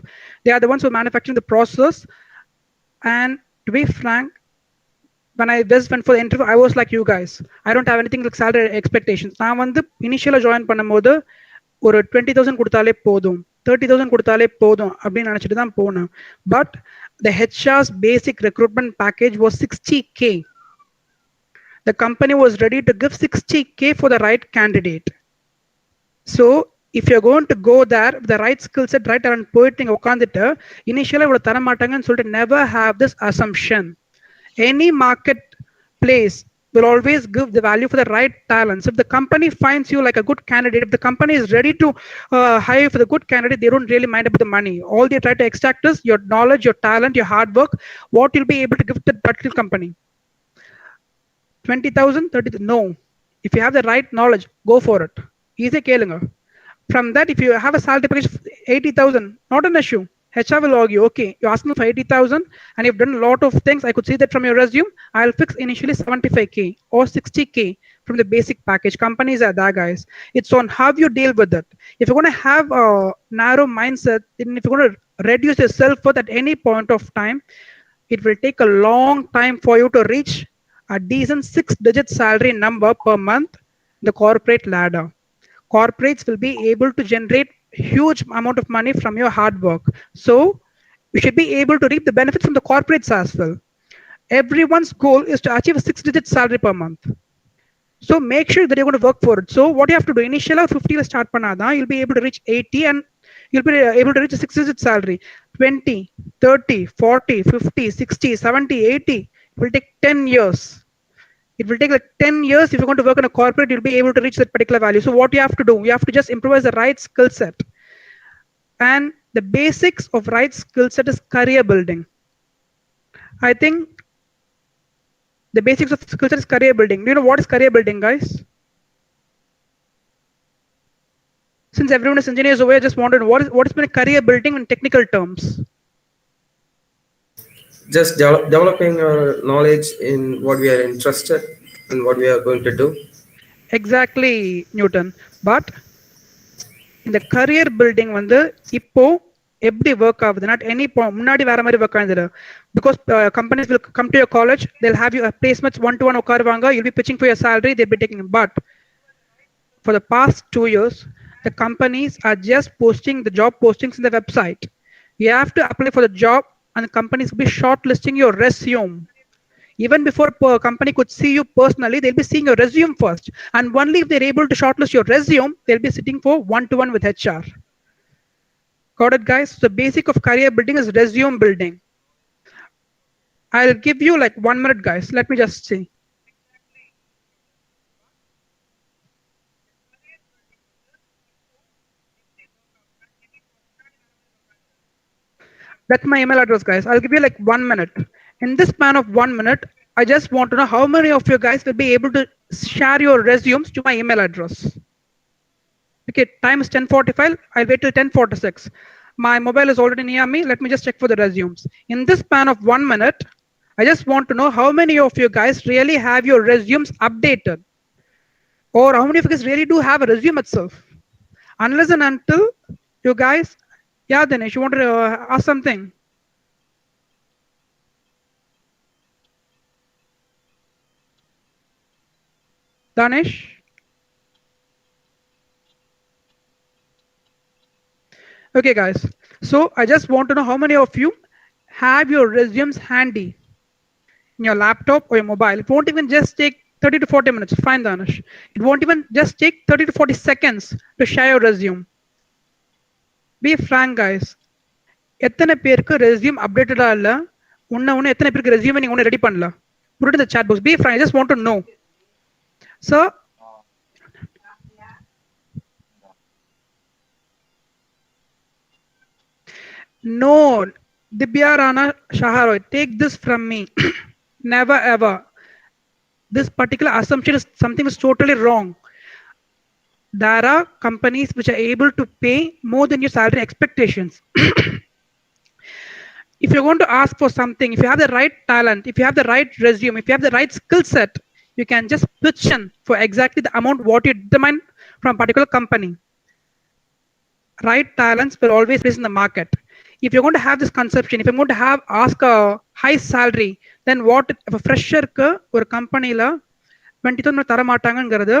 They are the ones who are manufacturing the process. And to be frank, when I just went for the interview, I was like you guys. I don't have anything like salary expectations. நான் வந்து இனிஷியலாக join பண்ணும்போது ஒரு 20,000 கொடுத்தாலே போதும், 30,000 கொடுத்தாலே போதும் அப்படின்னு நினைச்சிட்டு தான் போனேன். But the HR's basic recruitment package was 60K. The company was ready to give 60K for the right candidate. So if you're going to go there with the right skill set, right around போயிட்டு நீங்க உட்காந்துட்டு இனிஷியலாக இவ்வளோ தர மாட்டாங்கன்னு சொல்லிட்டு never have this assumption. Any marketplace will always give the value for the right talents. If the company finds you like a good candidate, if the company is ready to hire for the good candidate, they don't really mind about the money. All they try to extract is your knowledge, your talent, your hard work, what you'll be able to give to that particular company. 20,000, 30,000, no. If you have the right knowledge, go for it. Easy கேளுங்க. From that, if you have a salary package of 80,000, not an issue. HR will argue, okay, you're asking for 80,000 and you've done a lot of things. I could see that from your resume. I'll fix initially 75K or 60K from the basic package. Companies are there, guys. It's on how you deal with it. If you're going to have a narrow mindset, then if you're going to reduce your self-worth at any point of time, it will take a long time for you to reach a decent 6-digit salary number per month, the corporate ladder. Corporates will be able to generate huge amount of money from your hard work. So you should be able to reap the benefits from the corporates as well. Everyone's goal is to achieve a 6-digit salary per month. So make sure that you're going to work for it. So what you have to do, initially 50 start panada, you'll be able to reach 80 and you'll be able to reach a 6-digit salary. 20, 30, 40, 50, 60, 70, 80. It will take 10 years. It will take like 10 years. If you're going to work in a corporate, you'll be able to reach that particular value. So what you have to do, you have to just improvise the right skill set. And the basics of right skill set is career building. I think the basics of skill set is career building. Do you know what is career building, guys? Since everyone is engineers over here, I just wanted to know what is been career building in technical terms? Just developing our knowledge in what we are interested and what we are going to do. Exactly, Newton. But இந்த career building வந்து இப்போ எப்படி work ஆகுது? Not any முன்னாடி வேற மாதிரி work ஆகுது. Because companies will come to your college, they'll have you placements 1-to-1 உட்காருவாங்க, you'll be pitching for your salary, they'll be taking. But for the past 2 years, the companies are just posting the job postings in the website. You have to apply for the job and the companies will be shortlisting your resume. Even before a company could see you personally, they'll be seeing your resume first. And only if they're able to shortlist your resume, they'll be sitting for 1-to-1 with HR. Got it, guys? The basic of career building is resume building. I'll give you like 1 minute, guys. Let me just see. That's my email address, guys. I'll give you like 1 minute. In this span of 1 minute, I just want to know how many of you guys will be able to share your resumes to my email address. Okay, time is 10:45. I'll wait till 10:46. My mobile is already near me. Let me just check for the resumes. In this span of 1 minute, I just want to know how many of you guys really have your resumes updated. Or how many of you guys really do have a resume itself. Unless and until you guys, yeah, Dinesh, you want to ask something? Danish? Okay, guys. So I just want to know how many of you have your resumes handy in your laptop or your mobile. It won't even just take 30 to 40 minutes. Fine, Danish. It won't even just take 30 to 40 seconds to share your resume. Be frank, guys. எத்தனை பேருக்கு resume அப்டேட்டடா இல்ல? ஒன்னு எத்தனை பேருக்கு resume நீங்க ஒன்னு ready பண்ணல? Put it in the chat box. Be frank. I just want to know. So no, Dibyarana Shaharoy, take this from me. Never ever. This particular assumption is something is totally wrong. There are companies which are able to pay more than your salary expectations. If you're going to ask for something, if you have the right talent, if you have the right resume, if you have the right skill set, you can just pitch in for exactly the amount what you determine from a particular company. Right talents will always be in the market. If you're going to have this conception, if you're going to ask a high salary, then what if a fresher or company la 20,000 தர மாட்டாங்கங்கிறது.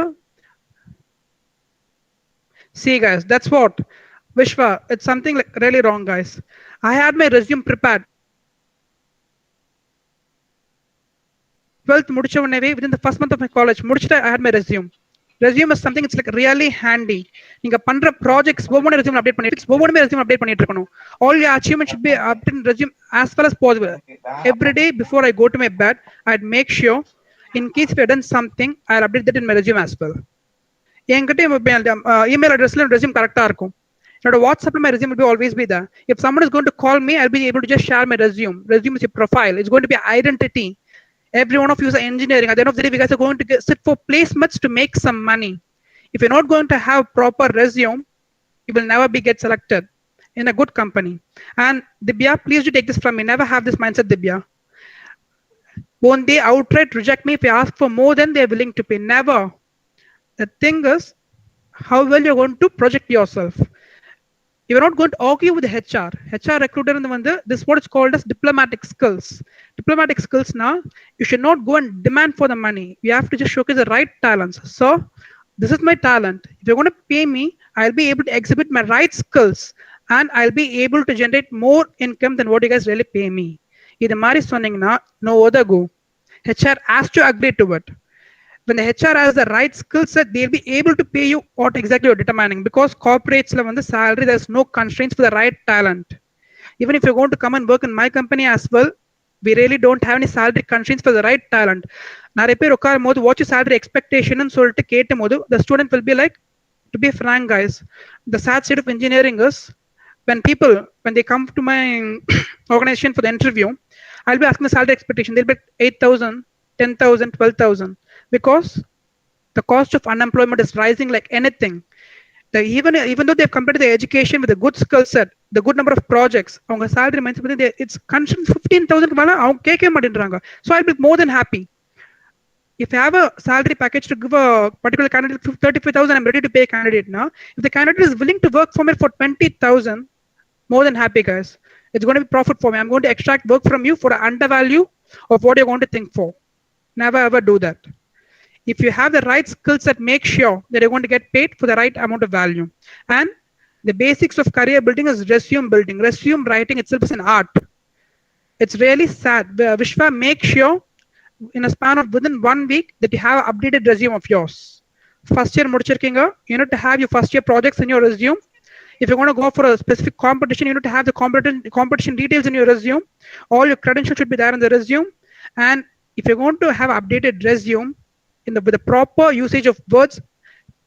See guys, that's what Vishwa, it's something like really wrong guys. I had my resume prepared 12th முடிச்ச உடனே within the first month of my college முடிச்சிட்டு I had my resume. Resume is something it's like really handy. நீங்க பண்ற projects ஒவ்வொரு resume update பண்ணிட்டு இருக்கணும். All your achievements should be updated in resume as well as possible. Every day before I go to my bed, I'd make sure in case if I've done something, I'll update that in my resume as well. என்கிட்ட email addressல resume கரெக்டா இருக்கும். என்னோட WhatsApp my resume will be always be there. If someone is going to call me, I'll be able to just share my resume. Resume is a profile. It's going to be identity. Every one of you is engineering. At the end of the day, you guys are going to sit for placements to make some money. If you're not going to have proper resume, you will never be get selected in a good company. And Dibya, please do take this from me. Never have this mindset, Dibya. Won't they outright reject me if I ask for more than they're willing to pay? Never. The thing is, how well you're going to project yourself. You're not going to argue with the HR. HR recruiter in the this is what is called as diplomatic skills. Diplomatic skills now, you should not go and demand for the money. You have to just showcase the right talents. So this is my talent. If you're going to pay me, I'll be able to exhibit my right skills and I'll be able to generate more income than what you guys really pay me. This mari sonningna no other go. HR has to agree to it. When the HR has the right skill set, they'll be able to pay you what exactly you're determining, because corporates the salary, there's no constraints for the right talent. Even if you're going to come and work in my company as well, we really don't have any salary constraints for the right talent. What's your salary expectation and the student will be like, to be frank guys, the sad state of engineering is when they come to my organization for the interview, I'll be asking the salary expectation. They'll be 8,000, 10,000, 12,000, because the cost of unemployment is rising like anything. Even though they've completed the education with a good skill set, the good number of projects, salary it's consumed 15,000. So I'll be more than happy. If I have a salary package to give a particular candidate 35,000, I'm ready to pay a candidate now. If the candidate is willing to work for me for 20,000, more than happy guys. It's going to be profit for me. I'm going to extract work from you for an undervalue of what you're going to think for. Never ever do that. If you have the right skill set, make sure that you're going to get paid for the right amount of value. And the basics of career building is resume building. Resume writing itself is an art. It's really sad. Vishwa, make sure in a span of within 1 week that you have an updated resume of yours. First year mudichirkinga, you need to have your first year projects in your resume. If you're going to go for a specific competition, you need to have the competition details in your resume. All your credentials should be there in the resume. And if you're going to have updated resume with the proper usage of words,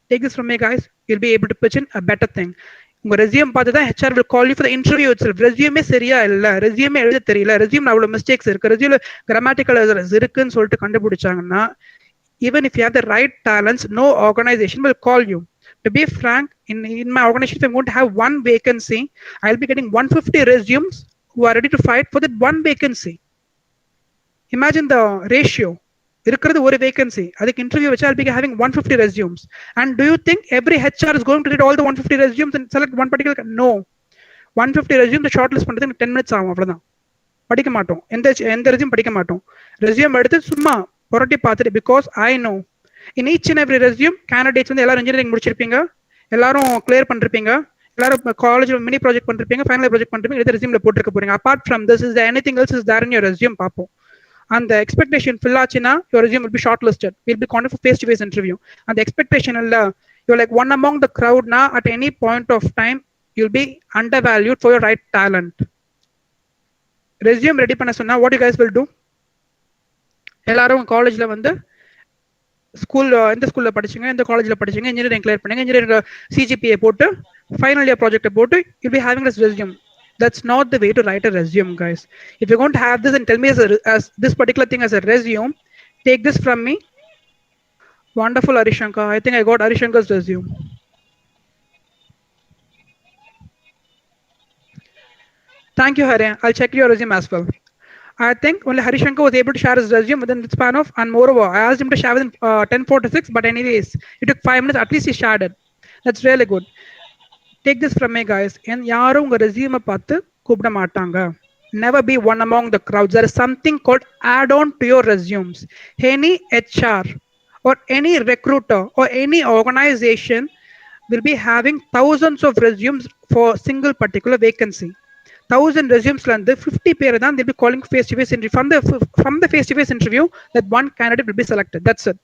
take this from me guys, you'll be able to pitch in a better thing. Your resume HR will call you for the interview itself. Resume seriya illa, resume எழுத தெரியல, resume avlo mistakes irukku, resume grammatical errors irukku solittu kandupidichanga. Even if you have the right talents, no organization will call you. To be frank, in my organization, if I'm going to have one vacancy, I'll be getting 150 resumes who are ready to fight for that one vacancy. Imagine the ratio. Irukkiradhu one vacancy, adukku interview which I'll be having 150 resumes. And do you think every HR is going to read all the 150 resumes and select one particular? No. 150 resumes the shortlist பண்றதுக்கு 10 minutes ஆகும், அவ்வளவுதான். படிக்க மாட்டோம், எந்த resume படிக்க மாட்டோம். Resume எடுத்து சும்மா புரட்டி பார்த்துட்டு, because I know in each and every resume candidates எல்லாரும் engineering முடிச்சிருப்பீங்க, எல்லாரும் clear பண்ணிருப்பீங்க, எல்லாரும் காலேஜ்ல மினி ப்ராஜெக்ட் பண்ணிருப்பீங்க, ஃபைனல் ப்ராஜெக்ட் பண்ணிருப்பீங்க, எடுத்து ரெஸ்யூம்ல போட்டுக்க போறீங்க. Apart from this, is there anything else is there in your resume பாப்போம். And the expectation fill aachina, your resume will be shortlisted. We'll be calling for face-to-face interview. And the expectation you're like one among the crowd now. At any point of time, you'll be undervalued for your right talent. Resume ready panna sonna, what you guys will do? Ellarum college la school in the school la padichinga, in the college la padichinga, engineering clear pannunga, engineering CGPA போட்டு final year project போட்டு, you'll be having this resume. That's not the way to write a resume, guys. If you're going to have this and tell me as this particular thing as a resume, take this from me. Wonderful, Arishankar. I think I got Arishankar's resume. Thank you, Hari. I'll check your resume as well. I think only Harishankar was able to share his resume within the span of, and moreover, I asked him to share within 10:46, but anyways, it took 5 minutes. At least he shared it. That's really good. Take this from me, guys. And யாரும் உங்க resume பார்த்து கூப்பிட மாட்டாங்க. Never be one among the crowds. There is something called add-on to your resumes. Any HR or any recruiter or any organization will be having thousands of resumes for single particular vacancy. 1000 resumes land 50 pair then they'll be calling face-to-face interview. From the face-to-face interview, that one candidate will be selected. That's it.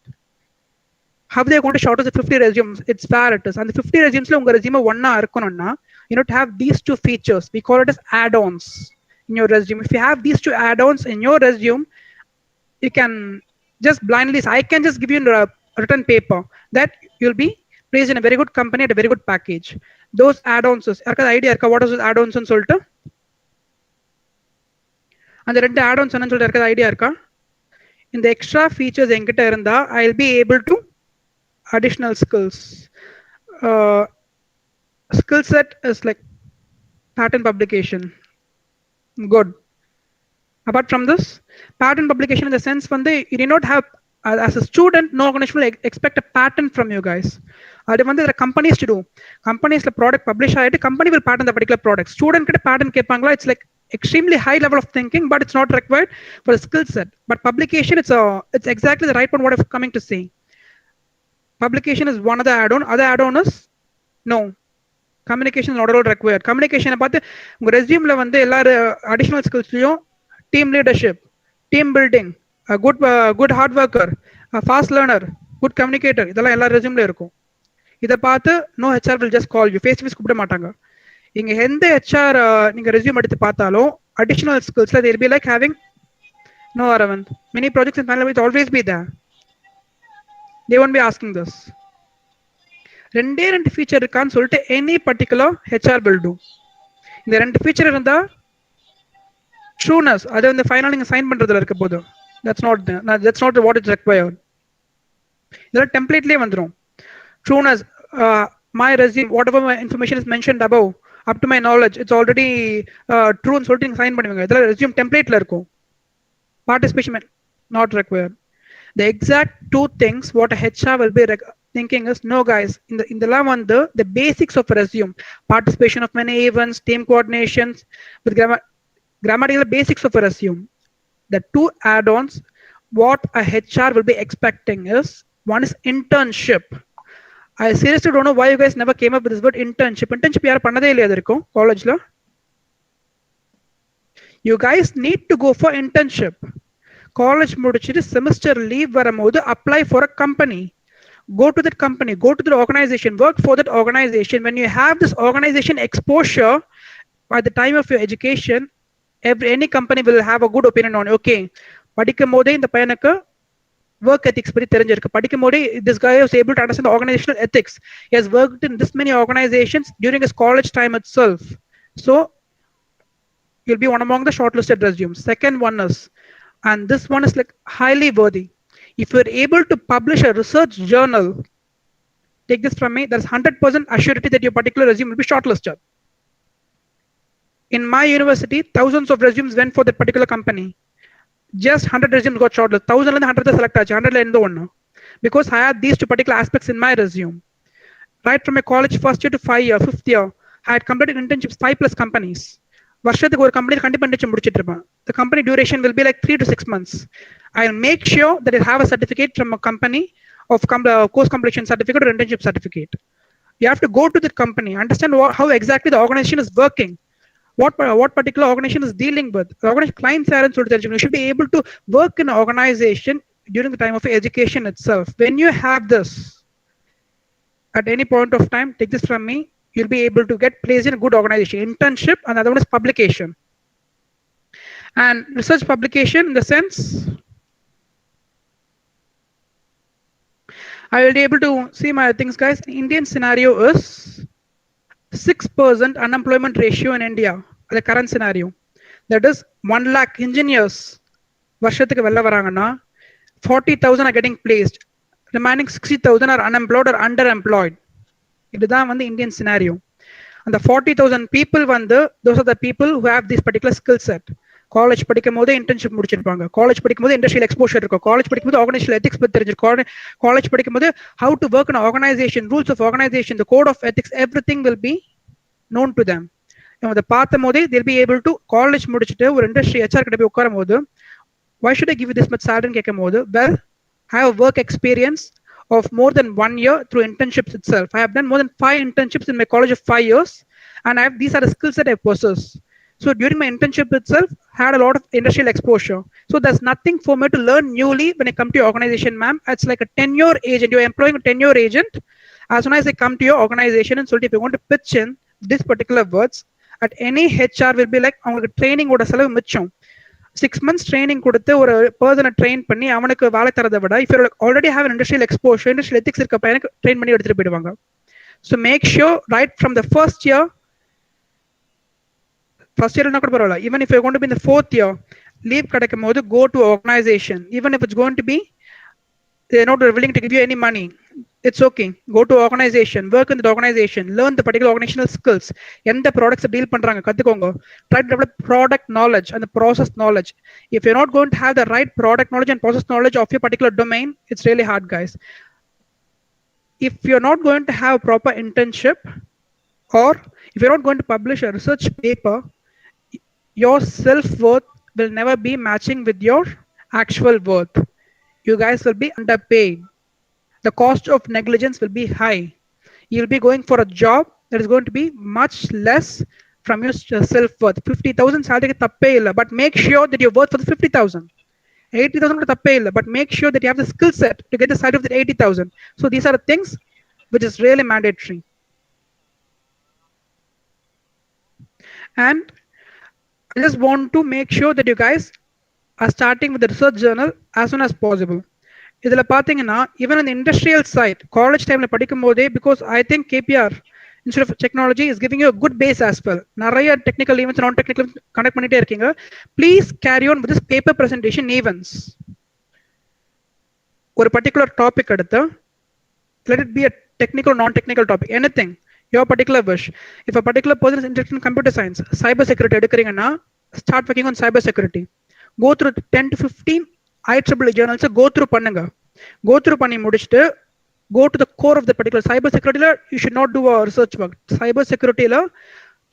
How they are going to shortlist the 50 resumes? It's where it is. And the 50 resumes lo unga resume onna irukononna, you know, to have these two features. We call it as add-ons in your resume. If you have these two add-ons in your resume, you can just blindly say, I can just give you a written paper that you'll be placed in a very good company at a very good package. Those add-ons, idea what is those add-ons and solta? And the ரெண்டு add-ons என்னன்னு சொல்லிட்டு இருக்கிற idea இருக்கா? இந்த extra features என்கிட்ட இருந்தா I'll be able to additional skills. Skill set is like patent publication. Good. Apart from this, patent publication in the sense when you do not have, as a student, no organization will expect a patent from you guys. There are companies to do. Companies the product publish ஆயிட்டு company will patent the particular product. Student கிட்ட patent கேட்பாங்களா? It's like extremely high level of thinking, but it's not required for a skill set. But publication, it's exactly the right one what I'm coming to say. Publication is one of the add-on. Other add-on is no. Communication is not at all required. Communication பார்த்து உங்க ரெஸ்யூம்ல வந்து எல்லா additional skillsலயும் team leadership, team building, a good hard worker, a fast learner, good communicator, இதெல்லாம் எல்லா ரெஸ்யூம்ல இருக்கும். இதை பார்த்து no HR will just call you. Face to face கூப்பிட மாட்டாங்க. இங்க எந்த HR நீங்க ரெஸ்யூம் எடுத்து பார்த்தாலும் additional skillsல they'll be like having no Aravind. Many projects in panel will always be there. They won't be asking this. ரெண்டு feature இருக்கான்னு சொல்லிட்டு any particular HR will do. இந்த ரெண்டு feature இருந்தா trueness, அது வந்து ஃபைனல் நீங்க சைன் பண்றதுல இருக்க போது. That's not what is required. இதெல்லாம் டெம்ப்ளேட்லயே வந்துரும். Trueness, my resume, whatever my information is mentioned above, up to my knowledge, it's already true ன்னு சொல்லிட்டு நீங்க சைன் பண்ணுவீங்க. இதெல்லாம் ரெஸ்யூம் டெம்ப்ளேட்ல இருக்கும். Participation not required. The exact two things what a HR will be thinking is, no guys, in the lab on the basics of a resume, participation of many events, team coordinations, with grammatical basics of a resume. The two add-ons what a HR will be expecting is, one is internship. I seriously don't know why you guys never came up with this word internship. Internship yaar pannadhe illaya irukum college la. You guys need to go for internship. College முடிச்சிட்டு semester leave வரும்போது apply for a company. Go to that company, go to the organization, work for that organization. When you have this organization exposure by the time of your education, any company will have a good opinion on you. Okay, படிக்கும் போதே இந்த பையனுக்கு work ethics பத்தி தெரிஞ்சிருக்கு. படிக்கும் போதே this guy was able to understand the organizational ethics. He has worked in this many organizations during his college time itself. So you'll be one among the shortlisted resumes. Second one is, and this one is like highly worthy. If you're able to publish a research journal, take this from me, there's 100% assurity that your particular resume will be shortlisted. In my university, thousands of resumes went for that particular company. Just 100 resumes got shortlisted. 1000 and 100 select achu, 100 la one, because I had these two particular aspects in my resume. Right from my college first year to 5th year, I had completed internships 5+ companies. வருஷத்துக்கு ஒரு company கண்டிப்பா internship முடிச்சிட்டு இருப்பேன். The company duration will be like 3 to 6 months. I'll make sure that I have a certificate from a company of course completion certificate or internship certificate. You have to go to the company, understand how exactly the organization is working, what particular organization is dealing with. The organization clients are and you should be able to work in an organization during the time of education itself. When you have this at any point of time, take this from me, you'll be able to get placed in a good organization. Internship, and the other one is publication. And research publication in the sense, I will be able to see my things, guys. Indian scenario is 6% unemployment ratio in India. the current scenario. That is 1 lakh engineers வருஷத்துக்கு வெளில வராங்கன்னா 40,000 are getting placed. Remaining 60,000 are unemployed or underemployed. இதுதான் வந்து Indian scenario. அந்த 40,000 people வந்து those are the people who have this particular skill set. College படிக்கும் போது internship முடிச்சிருப்பாங்க, college படிக்கும் போது இண்டஸ்ட்ரியல் எக்ஸ்போஷர் இருக்கும், காலேஜ் படிக்கும் போது ஆர்கனைசேஷனல் எத்திக்ஸ் பத்தி தெரிஞ்சிருக்கும், காலேஜ் படிக்கும் போது how to work in organization, rules of organization, the code of ethics, everything will be known to them. அதை பார்த்தும் போதே they'll be able to college முடிச்சுட்டு ஒரு இண்டஸ்ட்ரி ஹெச்ஆர் கிட்ட போய் உட்காரும் போது why should I give you this much salary கேட்கும் போது well I have work experience of more than 1 year through internships itself. I have done more than 5 internships in my college of 5 years, and these are the skills that I possess. So during my internship itself, I had a lot of industrial exposure. So there's nothing for me to learn newly when I come to your organization, ma'am. It's like a 10-year agent. You're employing a 10-year agent. As soon as I come to your organization, and so if you want to pitch in this particular words, at any HR will be like, அவங்களுக்கு training ஓட செலவு மிச்சம். 6 months training கொடுத்து ஒரு பர்சனை train பண்ணி அவனுக்கு வேலை தரதை விட if you already have an industrial exposure, industrial ethics இருக்க பையனுக்கு ட்ரெயின் பண்ணி எடுத்துட்டு போயிடுவாங்க. So make sure right from the first year கூட பரவாயில்ல, even if you're going to be in the 4th year, leave கிடைக்கும் போது go to organization. Even if it's going to be they're not willing to give you any money, it's okay. Go to organization, work in the organization, learn the particular organizational skills. எந்த products deal பண்றாங்க கத்துக்கோங்க. Try to develop product knowledge and the process knowledge. If you're not going to have the right product knowledge and process knowledge of your particular domain, it's really hard, guys. If you're not going to have proper internship, or if you're not going to publish a research paper, your self-worth will never be matching with your actual worth. You guys will be underpaid. The cost of negligence will be high. You'll be going for a job that is going to be much less from your self-worth. 50,000 salary ke tappe illa, but make sure that you're worth for the 50,000. 80,000 ke tappe illa, but make sure that you have the skill set to get the salary of the 80,000. So these are the things which is really mandatory. And I just want to make sure that you guys are starting with the research journal as soon as possible. இதில் பார்த்தீங்கன்னா even அந்த industrial side college டைமில் படிக்கும் போதே, because I think KPR institute of technology is giving you good base as well. நிறைய technical events நான் technical connect பண்ணிட்டே இருக்கீங்க. Please carry on with this paper presentation events. ஒரு பர்டிகுலர் டாபிக் எடுத்து let it be a technical or non-technical topic, anything, your particular wish. If a particular person is interested in computer science, cyber security எடுக்கிறீங்கன்னா start working on cyber security. Go through 10 to 15 IEEE journals, go through பண்ணுங்க. Go through பண்ணி முடிச்சுட்டு go to the core of the particular cyber security. You should not do a research work. Cyber security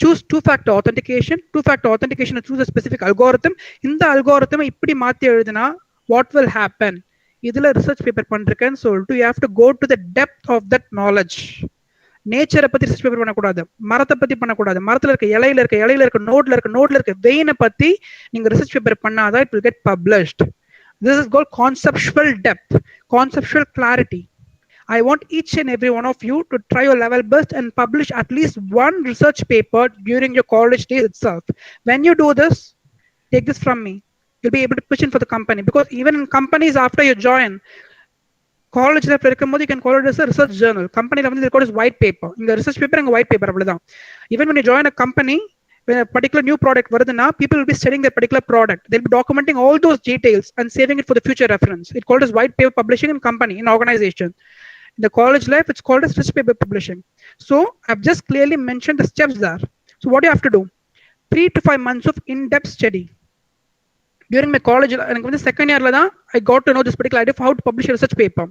choose two-factor authentication. Two-factor authentication, choose a specific algorithm. இந்த algorithm இப்படி மாத்தி எழுதுனா what will happen? இதுல research paper பண்றேன்னு சொல்லிட்டு you have to go to the depth of that knowledge. நேச்சரை பத்தி research paper பண்ணக்கூடாது, மரத்தை பத்தி பண்ணக்கூடாது, மரத்துல இருக்க இலையில இருக்க நோட்ல இருக்க வெயினை பத்தி நீங்க ரிசர்ச் பேப்பர் பண்ணாதான் it will get published. This is called conceptual depth, conceptual clarity. I want each and every one of you to try your level best and publish at least one research paper during your college days itself. When you do this, take this from me, you'll be able to pitch in for the company, because even in companies after you join college life இருக்கும்போது you can call it as a research journal. Company level they call it as white paper. இங்க research paper and white paper அவ்வளவுதான். Even when you join a company, when a particular new product வருதுன்னா, people will be studying that particular product. They'll be documenting all those details and saving it for the future reference. It's called as white paper publishing in company, in organization. In the college life, it's called as research paper publishing. So I've just clearly mentioned the steps there. So what do you have to do? 3 to 5 months of in-depth study. During my college, the second year, I got to know this particular idea of how to publish a research paper.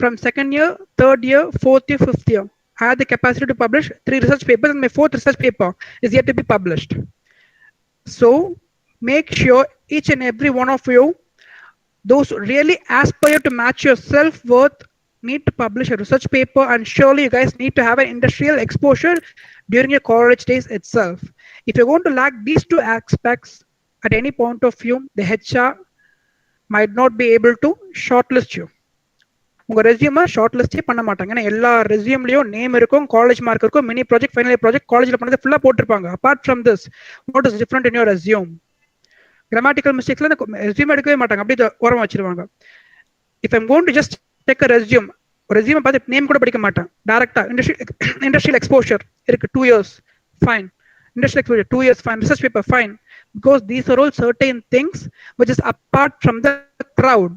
From second year, third year, fourth year, fifth year, I had the capacity to publish 3 research papers, and my 4th research paper is yet to be published. So make sure each and every one of you, those who really aspire to match your self-worth, need to publish a research paper, and surely you guys need to have an industrial exposure during your college days itself. If you're going to lack these 2 aspects at any point of view, the HR might not be able to shortlist you. உங்க ரெஸ்யூமை short லிஸ்டே பண்ண மாட்டாங்க. ஏன்னா எல்லா ரெஸ்யூம்லயும் name இருக்கும், college mark இருக்கும், mini project, final year project, காலேஜ்ல பண்ணது ஃபுல்லா போட்டிருப்பாங்க. Apart from this, what is different in your resume? Grammatical மிஸ்டேக்ஸ்ல ரெஸ்யூம் எடுக்கவே மாட்டாங்க, அப்படியே ஓரமா வச்சிருவாங்க. If I'm going to just take a resume, ரெஸ்யூமை பார்த்து நேம் கூட படிக்க மாட்டேன், டைரக்டா இண்டஸ்ட்ரியல் எக்ஸ்போஷர் இருக்கு 2 years, fine. Industrial exposure, 2 years, fine. Research paper, fine. Because these are all certain things which is apart from the crowd.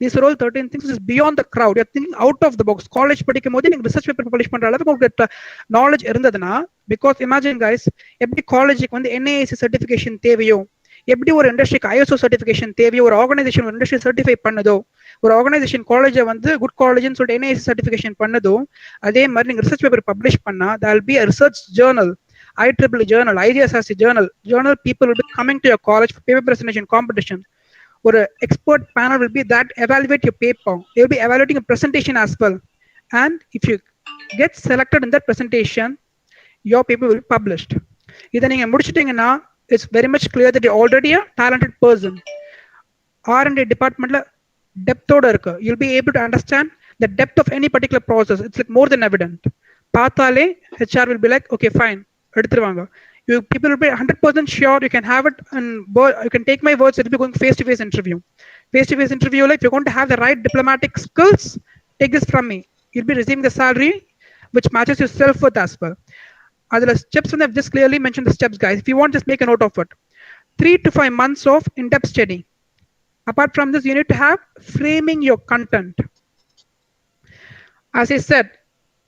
These are all certain things which is beyond the crowd. You're thinking out of the box. College படிக்கும் போது நீங்க research paper publish பண்ற அளவுக்கு உங்களுக்கு knowledge இருந்ததுன்னா, because imagine guys, எப்படி காலேஜுக்கு வந்து என்ஐஏசி சர்டிஃபிகேஷன் தேவையோ, எப்படி ஒரு இண்டஸ்ட்ரிக்கு ஐஎஸ்ஓ சர்டிஃபிகேஷன் தேவையோ, ஒரு ஆர்கனைசேஷன் ஒரு இண்டஸ்ட்ரி சர்டிஃபை பண்ணதோ, ஒரு ஆர்கனைசேஷன் காலேஜை வந்து குட் காலேஜ்னு சொல்லிட்டு என்ஐஏசி சர்டிஃபிகேஷன் பண்ணதோ, அதே மாதிரி நீங்க ரிசர்ச் பேப்பர் பப்ளிஷ் பண்ணா there will be a research journal, IEEE journal, IGSRC journal people will be coming to your college for paper presentation competition. Or expert panel will be that evaluate your paper. They will be evaluating a presentation as well. And if you get selected in that presentation, your paper will be published. Either நீங்க முடிச்சிட்டீங்கன்னா, it's very much clear that you're already a talented person. R&D department depth order, you'll be able to understand the depth of any particular process. It's like more than evident. Pathale, HR will be like, okay, fine. You people will be 100% sure you can have it, and you can take my words. It will be going face-to-face interview. Face-to-face interview, like if you're going to have the right diplomatic skills, take this from me. You'll be receiving the salary which matches your self-worth as well. Other steps, and I've just clearly mentioned the steps, guys. If you want, just make a note of it. 3 to 5 months of in-depth study. Apart from this, you need to have framing your content. As I said,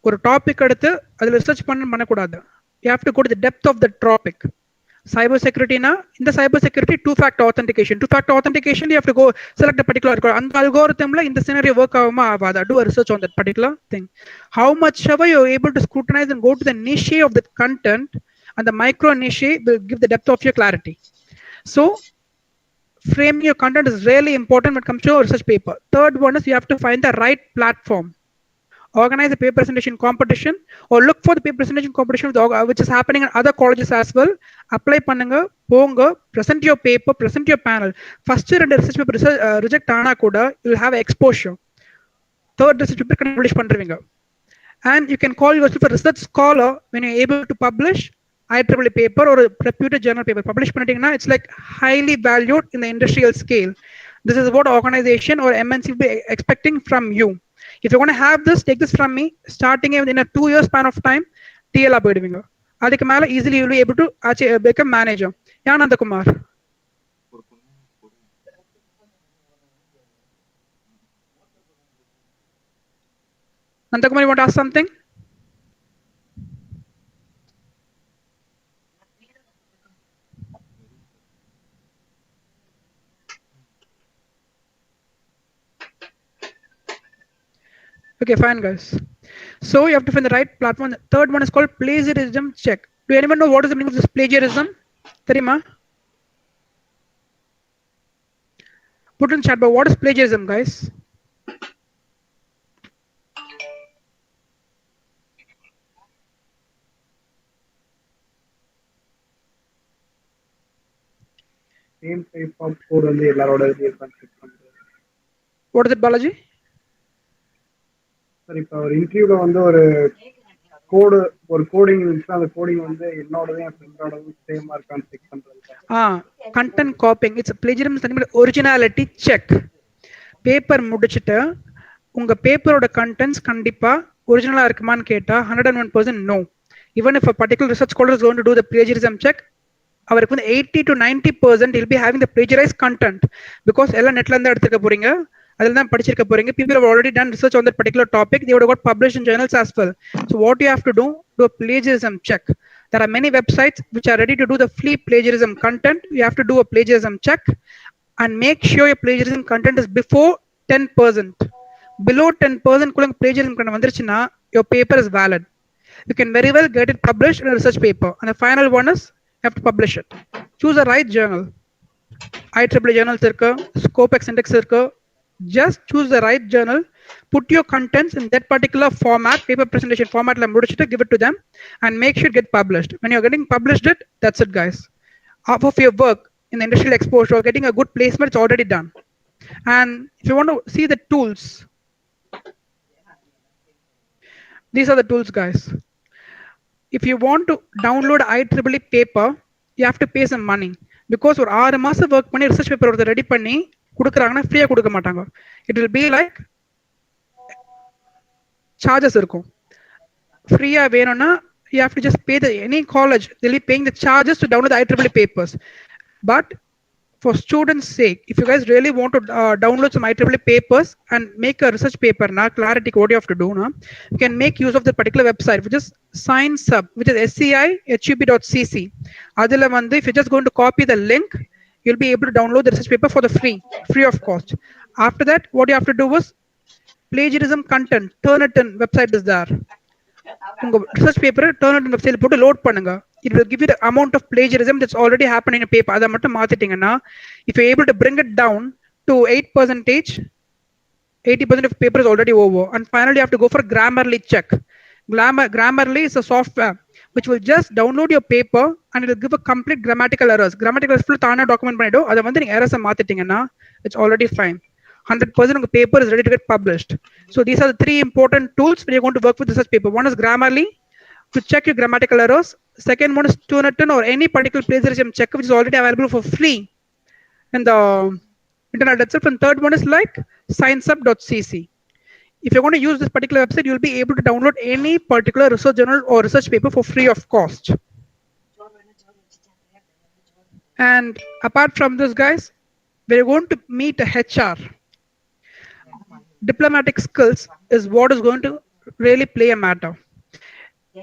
ஒரு topic எடுத்து அதில் research பண்ணக்கூடாது. You have to go to the depth of the topic. Cyber security na, in the cyber security, two-factor authentication. Two-factor authentication, you have to go select a particular algorithm in the scenario work, do a research on that particular thing. How much ever you're able to scrutinize and go to the niche of that content, and the micro niche will give the depth of your clarity. So framing your content is really important when it comes to a research paper. Third one is you have to find the right platform. Organize a paper presentation competition, or look for the paper presentation competition which is happening in other colleges as well. Apply pannunga, ponga, present your paper, present your panel. First year and research paper reject ana kuda, you'll have exposure. Third research paper can publish pandruvinga. And you can call yourself a research scholar when you're able to publish IEEE paper or a reputed journal paper. Publish pannitingna, it's like highly valued in the industrial scale. This is what organization or MNC will be expecting from you. If you want to have this, take this from me. Starting in a 2-year span of time, TL போயிடுவீங்க. அதுக்கு மேல easily you will be able to become manager. Yananda Kumar. Nandakumar, you want to ask something? Okay, fine, guys. So you have to find the right platform. The third one is called plagiarism check. Do anyone know what is the meaning of this plagiarism? Terima? Put in chat, but what is plagiarism, guys? Same type of code on the எல்லாரோட What is it, Balaji? சரி, இப்போ ஒரு இன்டர்வியூல வந்து ஒரு coding இருந்துச்சுன்னா அந்த coding வந்து என்னோடதும் என் ஃப்ரெண்டோடதும் சேமா இருக்கான்னு செக் பண்றது. Content copying. It's a plagiarism originality check. Paper முடிச்சிட்டு உங்க பேப்பரோட கண்டென்ட்ஸ் கண்டிப்பா ஒரிஜினலா இருக்குமான்னு கேட்டா 101% no. Even if a particular research scholar is going to do the plagiarism check, அவருக்கு வந்து 80 to 90% will be having the plagiarized content, because எல்லாம் நெட்ல இருந்து எடுத்துக்க போறீங்க, அதில் தான் படிச்சிருக்க போறீங்க. People have already done research on that particular topic. They would have got published in journals as well. So what you have to do a plagiarism check. There are many websites which are ready to do the free plagiarism content. You have to do a plagiarism check and make sure your plagiarism content is before 10%. Below 10% plagiarism content vandiruchina, your paper is valid. You can very well get it published in a research paper. And the final one is you have to publish it. Choose the right journal. IEEE journals irukku, Scopex index irukku. Just choose the right journal, put your contents in that particular format, paper presentation format, give it to them, and make sure it get published. When you're getting published it, that's it, guys. Half of your work in the industrial exposure or getting a good placement, it's already done. And if you want to see the tools, these are the tools, guys. If you want to download IEEE paper, you have to pay some money, because ஒரு 6 மாசம் work பண்ணி research paper ஒருத்தர் ready பண்ணி கொடுக்குறாங்கன்னா ஃப்ரீயா கொடுக்க மாட்டாங்க. It will be like charges இருக்கும். ஃப்ரீயா வேணும்னா you have to just pay any college, they'll be paying the charges to download the IEEE papers. But for students' sake, if you guys really want to download some IEEE papers and make a research paper, now clarity, what you have to do now, you can make use of the particular website, which is SciShub, which is scihub.cc. Adila Mandi, if you're just going to copy the link, you'll be able to download the research paper for the free of cost. After that, what you have to do is plagiarism content, Turnitin website is there. Research paper, Turnitin website put a load pannunga. It will give you the amount of plagiarism that's already happened in a paper. Adha mattum maathittingana, if you're able to bring it down to 8%, 80% of paper is already over. And finally, you have to go for Grammarly check. Grammarly is a software which will just download your paper and it will give a complete grammatical errors. Grammatical errors full thana document pannidum. Adha vandu errors maathittingana, it's already fine. 100% of the paper is ready to get published. So these are the three important tools when you're going to work with research paper. One is Grammarly to check your grammatical errors. Second one is Turnitin or any particular plagiarism check, which is already available for free in the internet itself. And third one is like sciencehub.cc. If you're going to use this particular website, you'll be able to download any particular research journal or research paper for free of cost. And apart from this, guys, we're going to meet a HR. Diplomatic skills is what is going to really play a matter.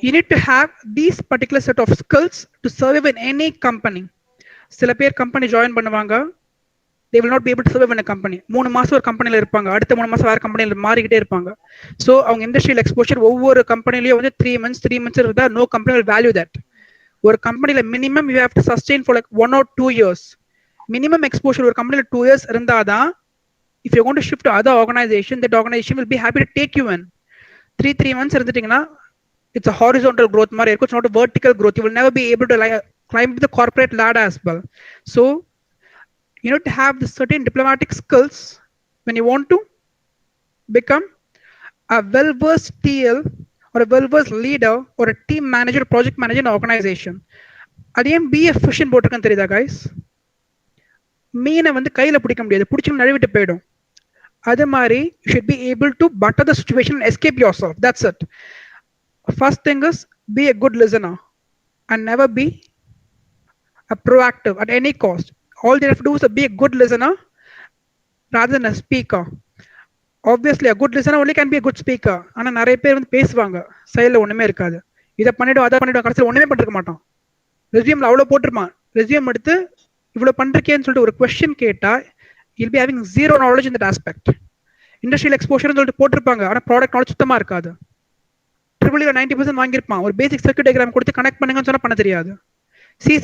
You need to have these particular set of skills to survive in any company. Sila per company join பண்ணுவாங்க, they will not be able to survive in a company. 3 மாசம் ஒரு கம்பெனில இருப்பாங்க, அடுத்த 3 மாசம் வேற கம்பெனில மாறிக்கிட்டே இருப்பாங்க. So அவங்க இண்டஸ்ட்ரியல் எக்ஸ்போஷர் ஒவ்வொரு கம்பெனிலயும் வந்து 3 months இருந்தா no company will value that. ஒரு கம்பெனில minimum you have to sustain for like 1 or 2 years. Minimum exposure ஒரு கம்பெனில 2 years இருந்தாதான், if you're going to shift to other organization, that organization will be happy to take you in. 3 months இருந்துட்டீங்கன்னா, it's a horizontal growth, it's not a vertical growth. You will never be able to climb the corporate ladder as well. So you need to have the certain diplomatic skills when you want to become a well-versed TL or a well-versed leader or a team manager, project manager in an organization. Again, be a fishing boat, guys. மீனை வந்து கையில பிடிக்க முடியாது, பிடிச்சு நழுவிட்டு போயிடும். அது மாதிரி you should be able to butter the situation and escape yourself. That's it. First thing is be a good listener and never be a proactive at any cost. All they have to do is be a good listener rather than a speaker. Obviously a good listener only can be a good speaker. ஆனா நிறைய பேர் வந்து பேசுவாங்க, சைடுல ஒண்ணுமே இருக்காது. இதை பண்ணிடும் அதை பண்ணிடும், கடைசியில் ஒண்ணுமே பண்ணிருக்க மாட்டான். ரெஸ்யூம்ல அவ்வளவு போட்டிருப்பான், ரெஸ்யூம் எடுத்து இவ்வளவு பண்றேன்னு சொல்லிட்டு ஒரு கொஸ்டின் கேட்டா you'll be having zero knowledge in that aspect. Industrial exposure சொல்லிட்டு போட்டிருப்பாங்க, ஆனா ப்ராடக்ட் நாலேஜ் சுத்தமா இருக்காது. ட்ரிபிள் 90% வாங்கியிருப்பான், ஒரு பேசிக் சர்க்யூட் டயக்ராம் கொடுத்து கனெக்ட் பண்ணுங்கன்னு சொன்னா பண்ண தெரியாது. C++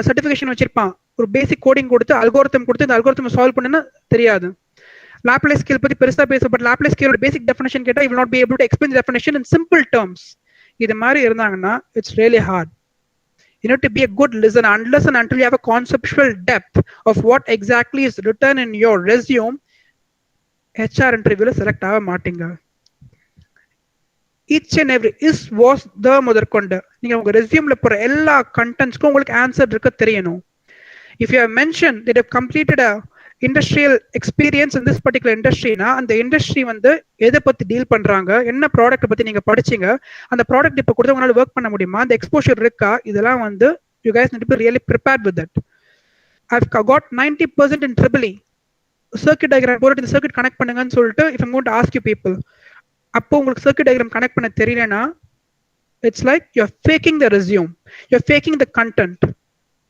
சர்டிஃபிகேஷன் வச்சிருப்பான், ஒரு பேசிக் கோடிங் கொடுத்து அல்கோரிதம் கொடுத்து இந்த அல்கோரிதம் சால்வ் பண்ணுன்னா தெரியாது. லாப்லேஸ் ஸ்கேல் பத்தி பெருசா பேச, பட் லாப்லேஸ் ஸ்கேலோட பேசிக் டெஃபினிஷன் கேட்டா you will not be able to explain the definition in simple terms. இது மாதிரி இருந்தாங்கன்னா it's really hard. You need to be a good listener. Unless and until you have a conceptual depth of what exactly is written in your resume, HR interview select ஆக மாட்டீங்க. Each and every is was the முதற்கொண்டு நீங்க உங்க ரெஸ்யூம்ல போற எல்லா கண்டென்ட்ஸ்க்கும் உங்களுக்கு answer இருக்க தெரியணும். If you have mentioned that you have completed a industrial experience in this particular industry na, and the industry வந்து எதை பத்தி டீல் பண்றாங்க, என்ன ப்ராடக்ட் பத்தி நீங்க படிச்சீங்க, அந்த ப்ராடக்ட் இப்ப கொடுத்து உங்களால ஒர்க் பண்ண முடியுமா, அந்த எக்ஸ்போஷர் இருக்கா, இதெல்லாம் வந்து you guys need to be really prepared with that. I've got 90% in EEE. Circuit diagram போட்டு இந்த சர்க்யூட் கனெக்ட் பண்ணுங்கன்னு சொல்லிட்டு if I'm going to ask you people, அப்போ உங்களுக்கு சர்க்யூட் டயக்ராம் கனெக்ட் பண்ண தெரியலனா it's like you're faking the resume, you're faking the content.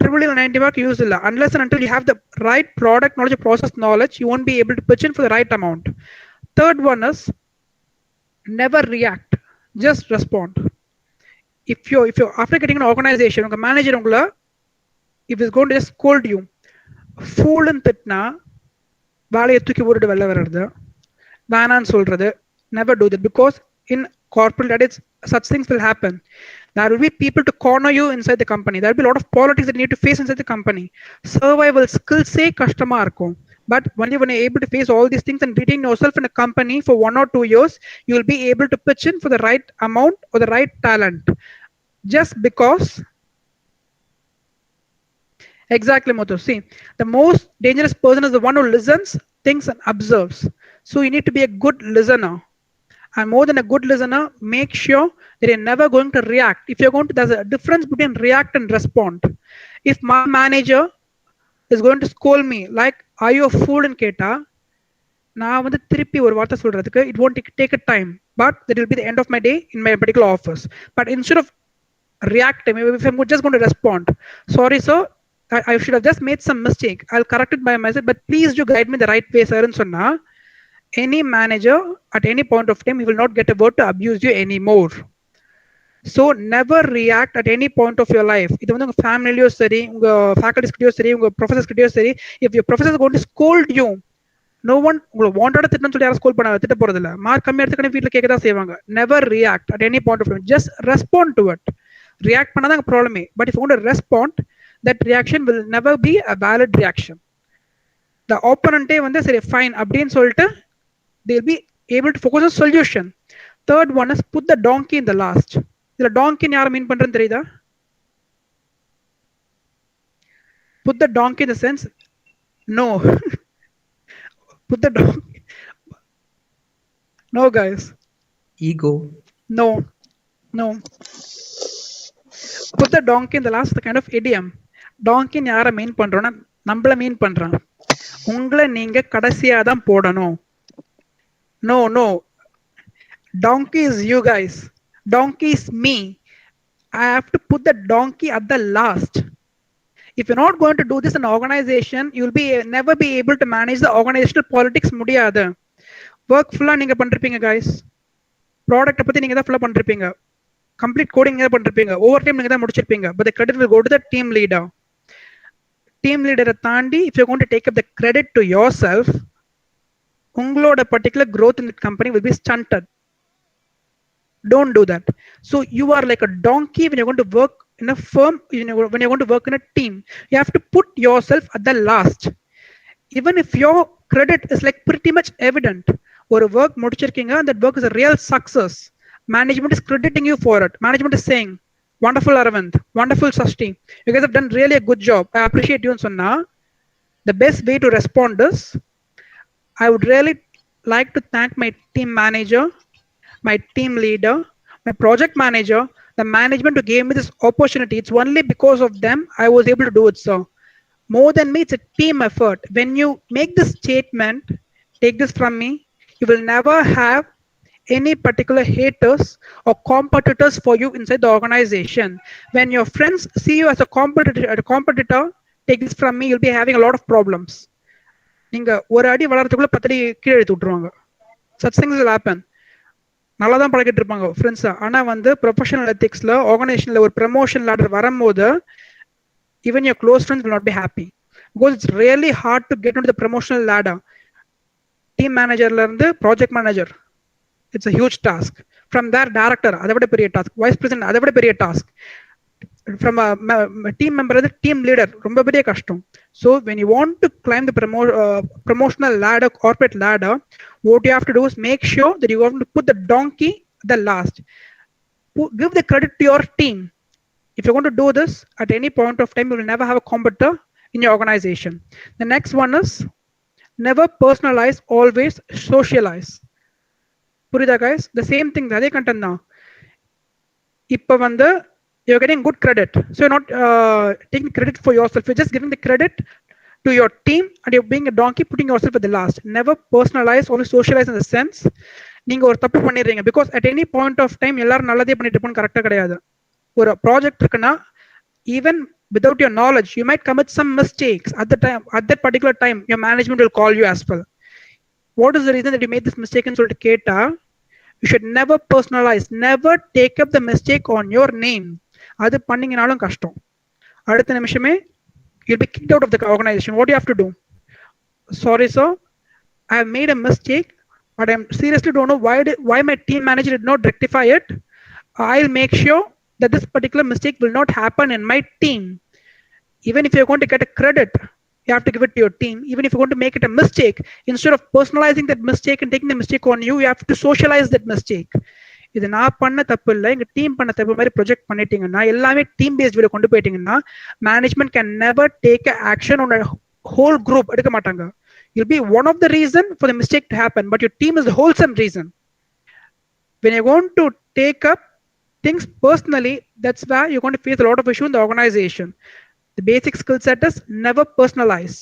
Triple 90 mark use illa unless and until you have the right product knowledge, process knowledge, you won't be able to pitch in for the right amount. Third one is never react, just respond. If you after getting an organization, your manager ungala if is going to just scold you, fool and thitna vaaliya thukki oru vella varudhu vanan solradhu, never do that, because in corporate that such things will happen. There will be people to corner you inside the company. There will be a lot of politics that you need to face inside the company. Survival skills say customer irukkum, but when you're able to face all these things and retain yourself in a company for 1 or 2 years, you will be able to pitch in for the right amount or the right talent. Just because exactly Mothu, see, the most dangerous person is the one who listens, thinks and observes. So you need to be a good listener. And more than a good listener, make sure that you're never going to react. If you're going to, there's a difference between react and respond. If my manager is going to scold me like, are you a fool in Keta? நான் வந்து திருப்பி ஒரு வார்த்தை சொல்றதுக்கு it won't take a time, but that will be the end of my day in my particular office. But instead of reacting, if I'm just going to respond, sorry sir, I should have just made some mistake, I'll correct it by myself, but please do guide me the right way sir ன்னு சொன்னா, any manager at any point of time he will not get a word to abuse you anymore. So never react at any point of your life. இது வந்து உங்க ஃபேமிலியோ சரி, உங்க ஃபேக்கல்டிஸ்கிட்டயோ சரி, உங்க ப்ரொஃபசர்ஸ்கிட்டயோ சரி, if your professor is going to scold you, no one உங்களை வாண்டடா திட்டணும்னு சொல்லி யாரும் ஸ்கோல் பண்ண திட்ட போறது இல்ல. மார்க் கம்மியா எடுத்துக்கணும் வீட்டில் கேட்க தான் செய்வாங்க. Never react at any point of time. Just respond to it. React பண்ணாதான் ப்ராப்ளமே. But if you want to respond, that reaction will never be a valid reaction. The opponent வந்து சரி fine அப்படின்னு சொல்லிட்டு they'll be able to focus on solution. Third one is put the donkey in the last. இதுல donkey யாரை மீன் பண்றேன்னு தெரியுதா? Put the donkey in the sense, no. Put the donkey. No guys. Ego. No. Put the donkey in the last, the kind of idiom. Donkey யாரை மீன் பண்றோம்னா நம்மள மீன் பண்றான். உங்களை நீங்க கடைசியா தான் போடணும். No. Donkey is you guys. Donkey is me. I have to put the donkey at the last. If you're not going to do this in an organization, you'll be never be able to manage the organizational politics முடியாது. Work full-ஆ நீங்க பண்றீங்க guys. Product பத்தி நீங்க தான் full-ஆ பண்றீங்க. Complete coding நீங்க தான் பண்றீங்க. Overtime நீங்க தான் முடிச்சிருப்பீங்க. But the credit will go to the team leader. Team leader தாண்டி, if you're going to take up the credit to yourself, உங்களோட particular growth in the company will be stunted. Don't do that. So you are like a donkey when you're going to work in a firm, when you're going to work in a team. You have to put yourself at the last. Even if your credit is like pretty much evident, or a work முடிச்சிருக்கீங்க, and that work is a real success, management is crediting you for it. Management is saying, wonderful Aravind, wonderful Sashti, you guys have done really a good job, I appreciate you ன்னு சொன்னா, the best way to respond is, I would really like to thank my team manager, my team leader, my project manager, the management who gave me this opportunity. It's only because of them I was able to do it, sir. More than me, it's a team effort. When you make this statement, take this from me, you will never have any particular haters or competitors for you inside the organization. When your friends see you as a competitor, take this from me, you'll be having a lot of problems. நீங்க ஒரு அடி வளர்றதுக்குள்ள 10 அடி கீழே எடுத்து விட்டுருவாங்க. Such things will happen. நல்லா தான் பழகிட்டு இருப்பாங்க ஃப்ரெண்ட்ஸா, ஆனா வந்து ப்ரொஃபஷனல் எத்திக்ஸ்ல ஆர்கனைசேஷன்ல ஒரு ப்ரமோஷன் லேடர் வரும்போது even your close friends will not be happy because it's really hard to get into the promotional ladder. Team managerல இருந்து project manager, it's a huge task. From there director, அதை விட பெரிய task. Vice president, அதை விட பெரிய task. From a team member, the team leader, ரொம்ப பெரிய கஷ்டம். So when you want to climb the promotional ladder, corporate ladder, what you have to do is make sure that you have to put the donkey at the last. Give the credit to your team. If you're going to do this, at any point of time, you will never have a competitor in your organization. The next one is never personalize, always socialize. புரியுதா guys? The same thing, அதே content தான். இப்போ வந்து you're getting good credit, so you're not taking credit for yourself, you're just giving the credit to your team and you're being a donkey, putting yourself at the last. Never personalize, only socialize in the sense, நீங்க ஒரு தப்பு பண்ணிடுறீங்க because at any point of time எல்லாரும் நல்லதே பண்ணிட்டு இருப்போம், கரெக்டா கிடையாது. ஒரு ப்ராஜெக்ட் இருக்குன்னா even without your knowledge you might commit some mistakes at that particular time. Your management will call you as well. What is the reason that you made this mistake ன்னு சொல்லிட்டு கேட்டா, you should never personalize, never take up the mistake on your name. அது பண்ணீங்கனாலும் கஷ்டம். அடுத்த நிமிஷமே you'll be kicked out of the organization. What do you have to do? Sorry sir, I have made a mistake, but I seriously don't know why my team manager did not rectify it. I'll make sure that this particular mistake will not happen in my team. Even if you're going to get a credit, you have to give it to your team. Even if you're going to make it a mistake, instead of personalizing that mistake and taking the mistake on you, you have to socialize that mistake. இது நான் பண்ண தப்பு இல்லை, எங்க team பண்ண தப்பு மாதிரி project பண்ணிட்டீங்கன்னா, எல்லாமே டீம் பேஸ்ட் வீடியோ கொண்டு போயிட்டீங்கன்னா, management can never take action on whole group, எடுக்க மாட்டாங்க. You'll be one of the reason for the mistake to happen, but your team is the wholesome reason. When you're going to take up things personally, that's where you're going to face a lot of issues in the organization. The basic skill set is never personalize,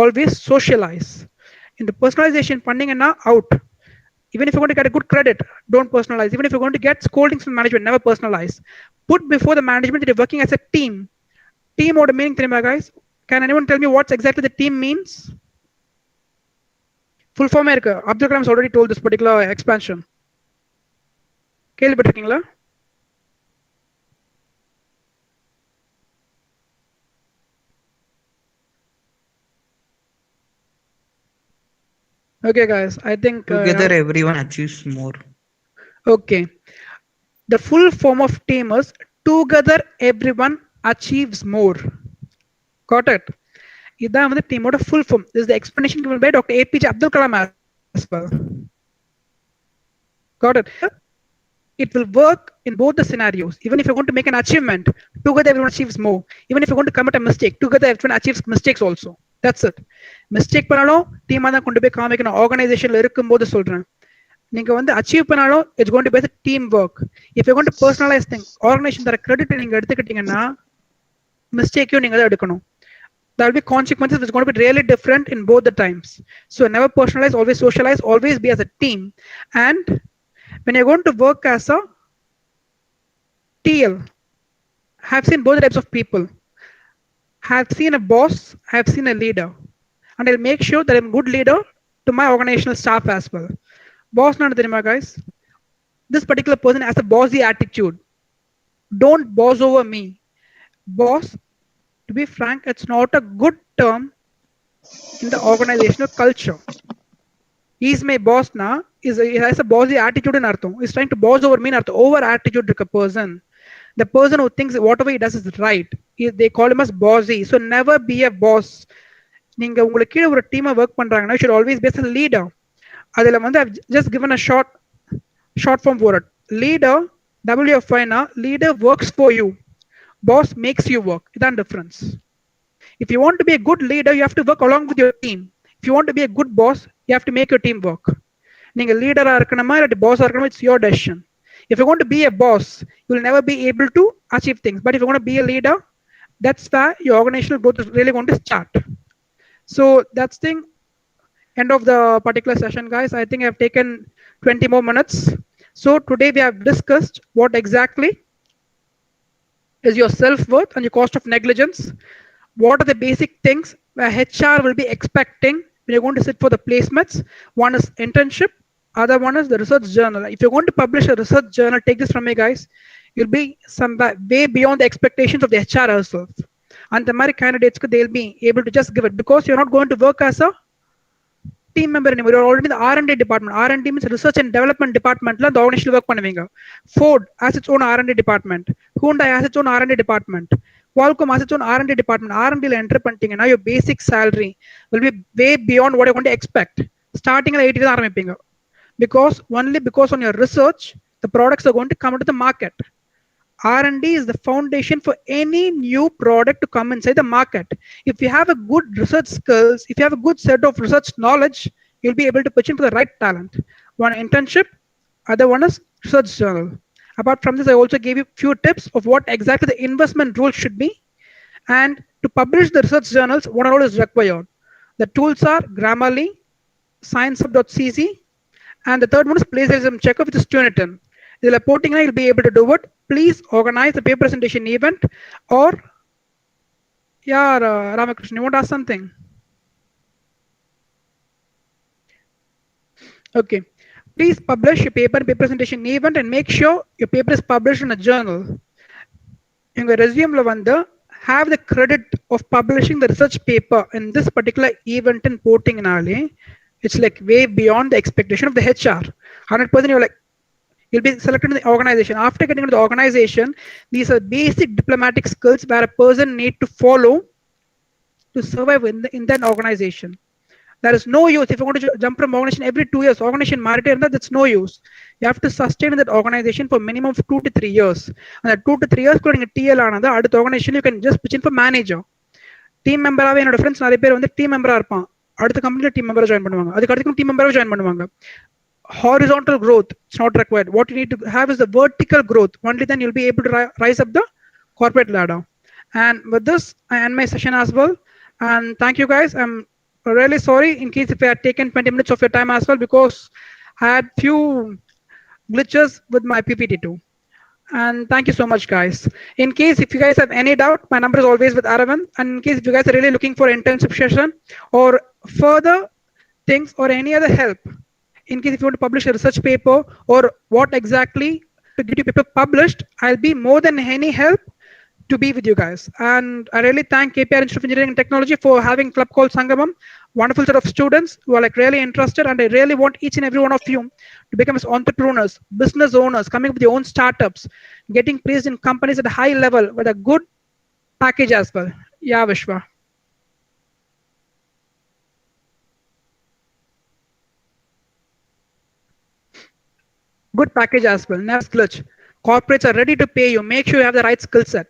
always socialize. In the personalization, funding and now out. Even if you're going to get a good credit, don't personalize. Even if you're going to get scoldings from management, never personalize. Put before the management that you're working as a team. Team or the meaning, guys? Can anyone tell me what exactly the team means? Full form Abdul Kalam has already told this particular expansion. கேள்விப்பட்டிருக்கீங்களா? Okay, guys, I think together everyone achieves more. Okay, the full form of team is together everyone achieves more. Got it? இதான் வந்து டீமோட full form. This is the explanation given by Dr. APJ Abdul Kalam as well. Got it? It will work in both the scenarios. Even if you're going to make an achievement, together everyone achieves more. Even if you're going to commit a mistake, together everyone achieves mistakes also. That's it. Mistake பண்ணாலும் டீமா தான் கொண்டு போய் காமிக்கணும். ஆர்கனைசேஷன்ல இருக்கும்போது சொல்றேன். நீங்க வந்து அச்சீவ் பண்ணாலும் it's going to be team work. If you going to personalise thing, organisation தர கிரெடிட் நீங்க எடுத்துக்கிட்டீங்கன்னா மிஸ்டேக்கையும் நீங்க தான் எடுக்கணும். There will be consequences which are going to be really different in both the times. So never personalize, always socialize, always be as a team. And when you're going to work as a TL, I have seen both types of people. I have seen a boss, I have seen a leader. And I'll make sure that I'm a good leader to my organizational staff as well. Boss, not guys. This particular person has a bossy attitude. Don't boss over me. Boss, to be frank, it's not a good term in the organizational culture. He's my boss now. He has a bossy attitude in Artham. He's trying to boss over me in Artham. Over attitude like a person. The person who thinks whatever he does is right. They call him as bossy. So never be a boss. நீங்க உங்களுக்கு கீழே ஒரு டீமை work பண்றாங்கன்னா should always be a leader. அதுல வந்து I've just given a short form for it. Leader, WFI na, leader works for you. Boss makes you work. That's the difference. If you want to be a good leader, you have to work along with your team. If you want to be a good boss, you have to make your team work. நீங்க லீடரா இருக்கணுமா இல்ல பாஸா இருக்கணுமா, it's your decision. If you're going to be a boss, you will never be able to achieve things. But if you're going to be a leader, that's where your organizational growth is really going to start. So that's the end of the particular session, guys. I think I've taken 20 more minutes. So today we have discussed what exactly is your self-worth and your cost of negligence. What are the basic things where HR will be expecting when you're going to sit for the placements? One is internship. Other one is the research journal. If you're going to publish a research journal, take this from me, guys. You'll be way beyond the expectations of the HR herself. And the Mari candidates, they'll be able to just give it because you're not going to work as a team member anymore. You're already in the R&D department. R&D means research and development department. The organization work பண்ணுவீங்க. Ford has its own R&D department. Hyundai has its own R&D department. Qualcomm has its own R&D department. R&D la enter பண்ணிட்டீங்கன்னா your basic salary will be way beyond what you're going to expect. Starting at 80 தான் ஆரம்பிப்பீங்க. Only because on your research, the products are going to come into the market. R&D is the foundation for any new product to come inside the market. If you have a good research skills, if you have a good set of research knowledge, you'll be able to pitch in for the right talent. One internship, other one is research journal. Apart from this, I also gave you few tips of what exactly the investment rules should be. And to publish the research journals, what all is required. The tools are Grammarly, sciencehub.cc, and the third one is plagiarism checker, which is Tunitin. You'll be able to do it. Please organize the paper presentation event. Or Ramakrishna, you want to ask something? Okay. Please publish your paper presentation event and make sure your paper is published in a journal. In your resume have the credit of publishing the research paper in this particular event in porting nale. It's like way beyond the expectation of the HR. 100% you'll be selected in the organization. After getting into the organization, these are basic diplomatic skills where a person need to follow to survive in that organization. There is no use if you want to jump from organization every 2 years. Organization married, that's no use. You have to sustain in that organization for minimum of 2 to 3 years. And that 2 to 3 years, TL at the organization, you can just pitch in for manager. Team member, friends, team member, அடுத்த கம்பெனில team மெம்பரா join பண்ணுவாங்க. அதுக்கு அடுத்து team மெம்பரா join பண்ணுவாங்க. horizontal growth. It's not required. What you need to have is the vertical growth. Only then you'll be able to rise up the corporate ladder. And with this, I end my session as well. And thank you guys. I'm really sorry in case if I had taken 20 minutes of your time as well, because I had few glitches with my PPT too. And thank you so much, guys. In case if you guys have any doubt, my number is always with Aravind. And in case if you guys are really looking for internship session or further things or any other help, in case if you want to publish a research paper or what exactly to get your paper published, I'll be more than any help to be with you guys. And I really thank KPR Institute of Engineering and Technology for having club called Sangamam. Wonderful set of students who are like really interested, and I really want each and every one of you to become as entrepreneurs, business owners, coming up with your own startups, getting placed in companies at a high level with a good package as well. Yeah, Vishwa. Good package as well. Never glitch. Corporates are ready to pay you. Make sure you have the right skill set.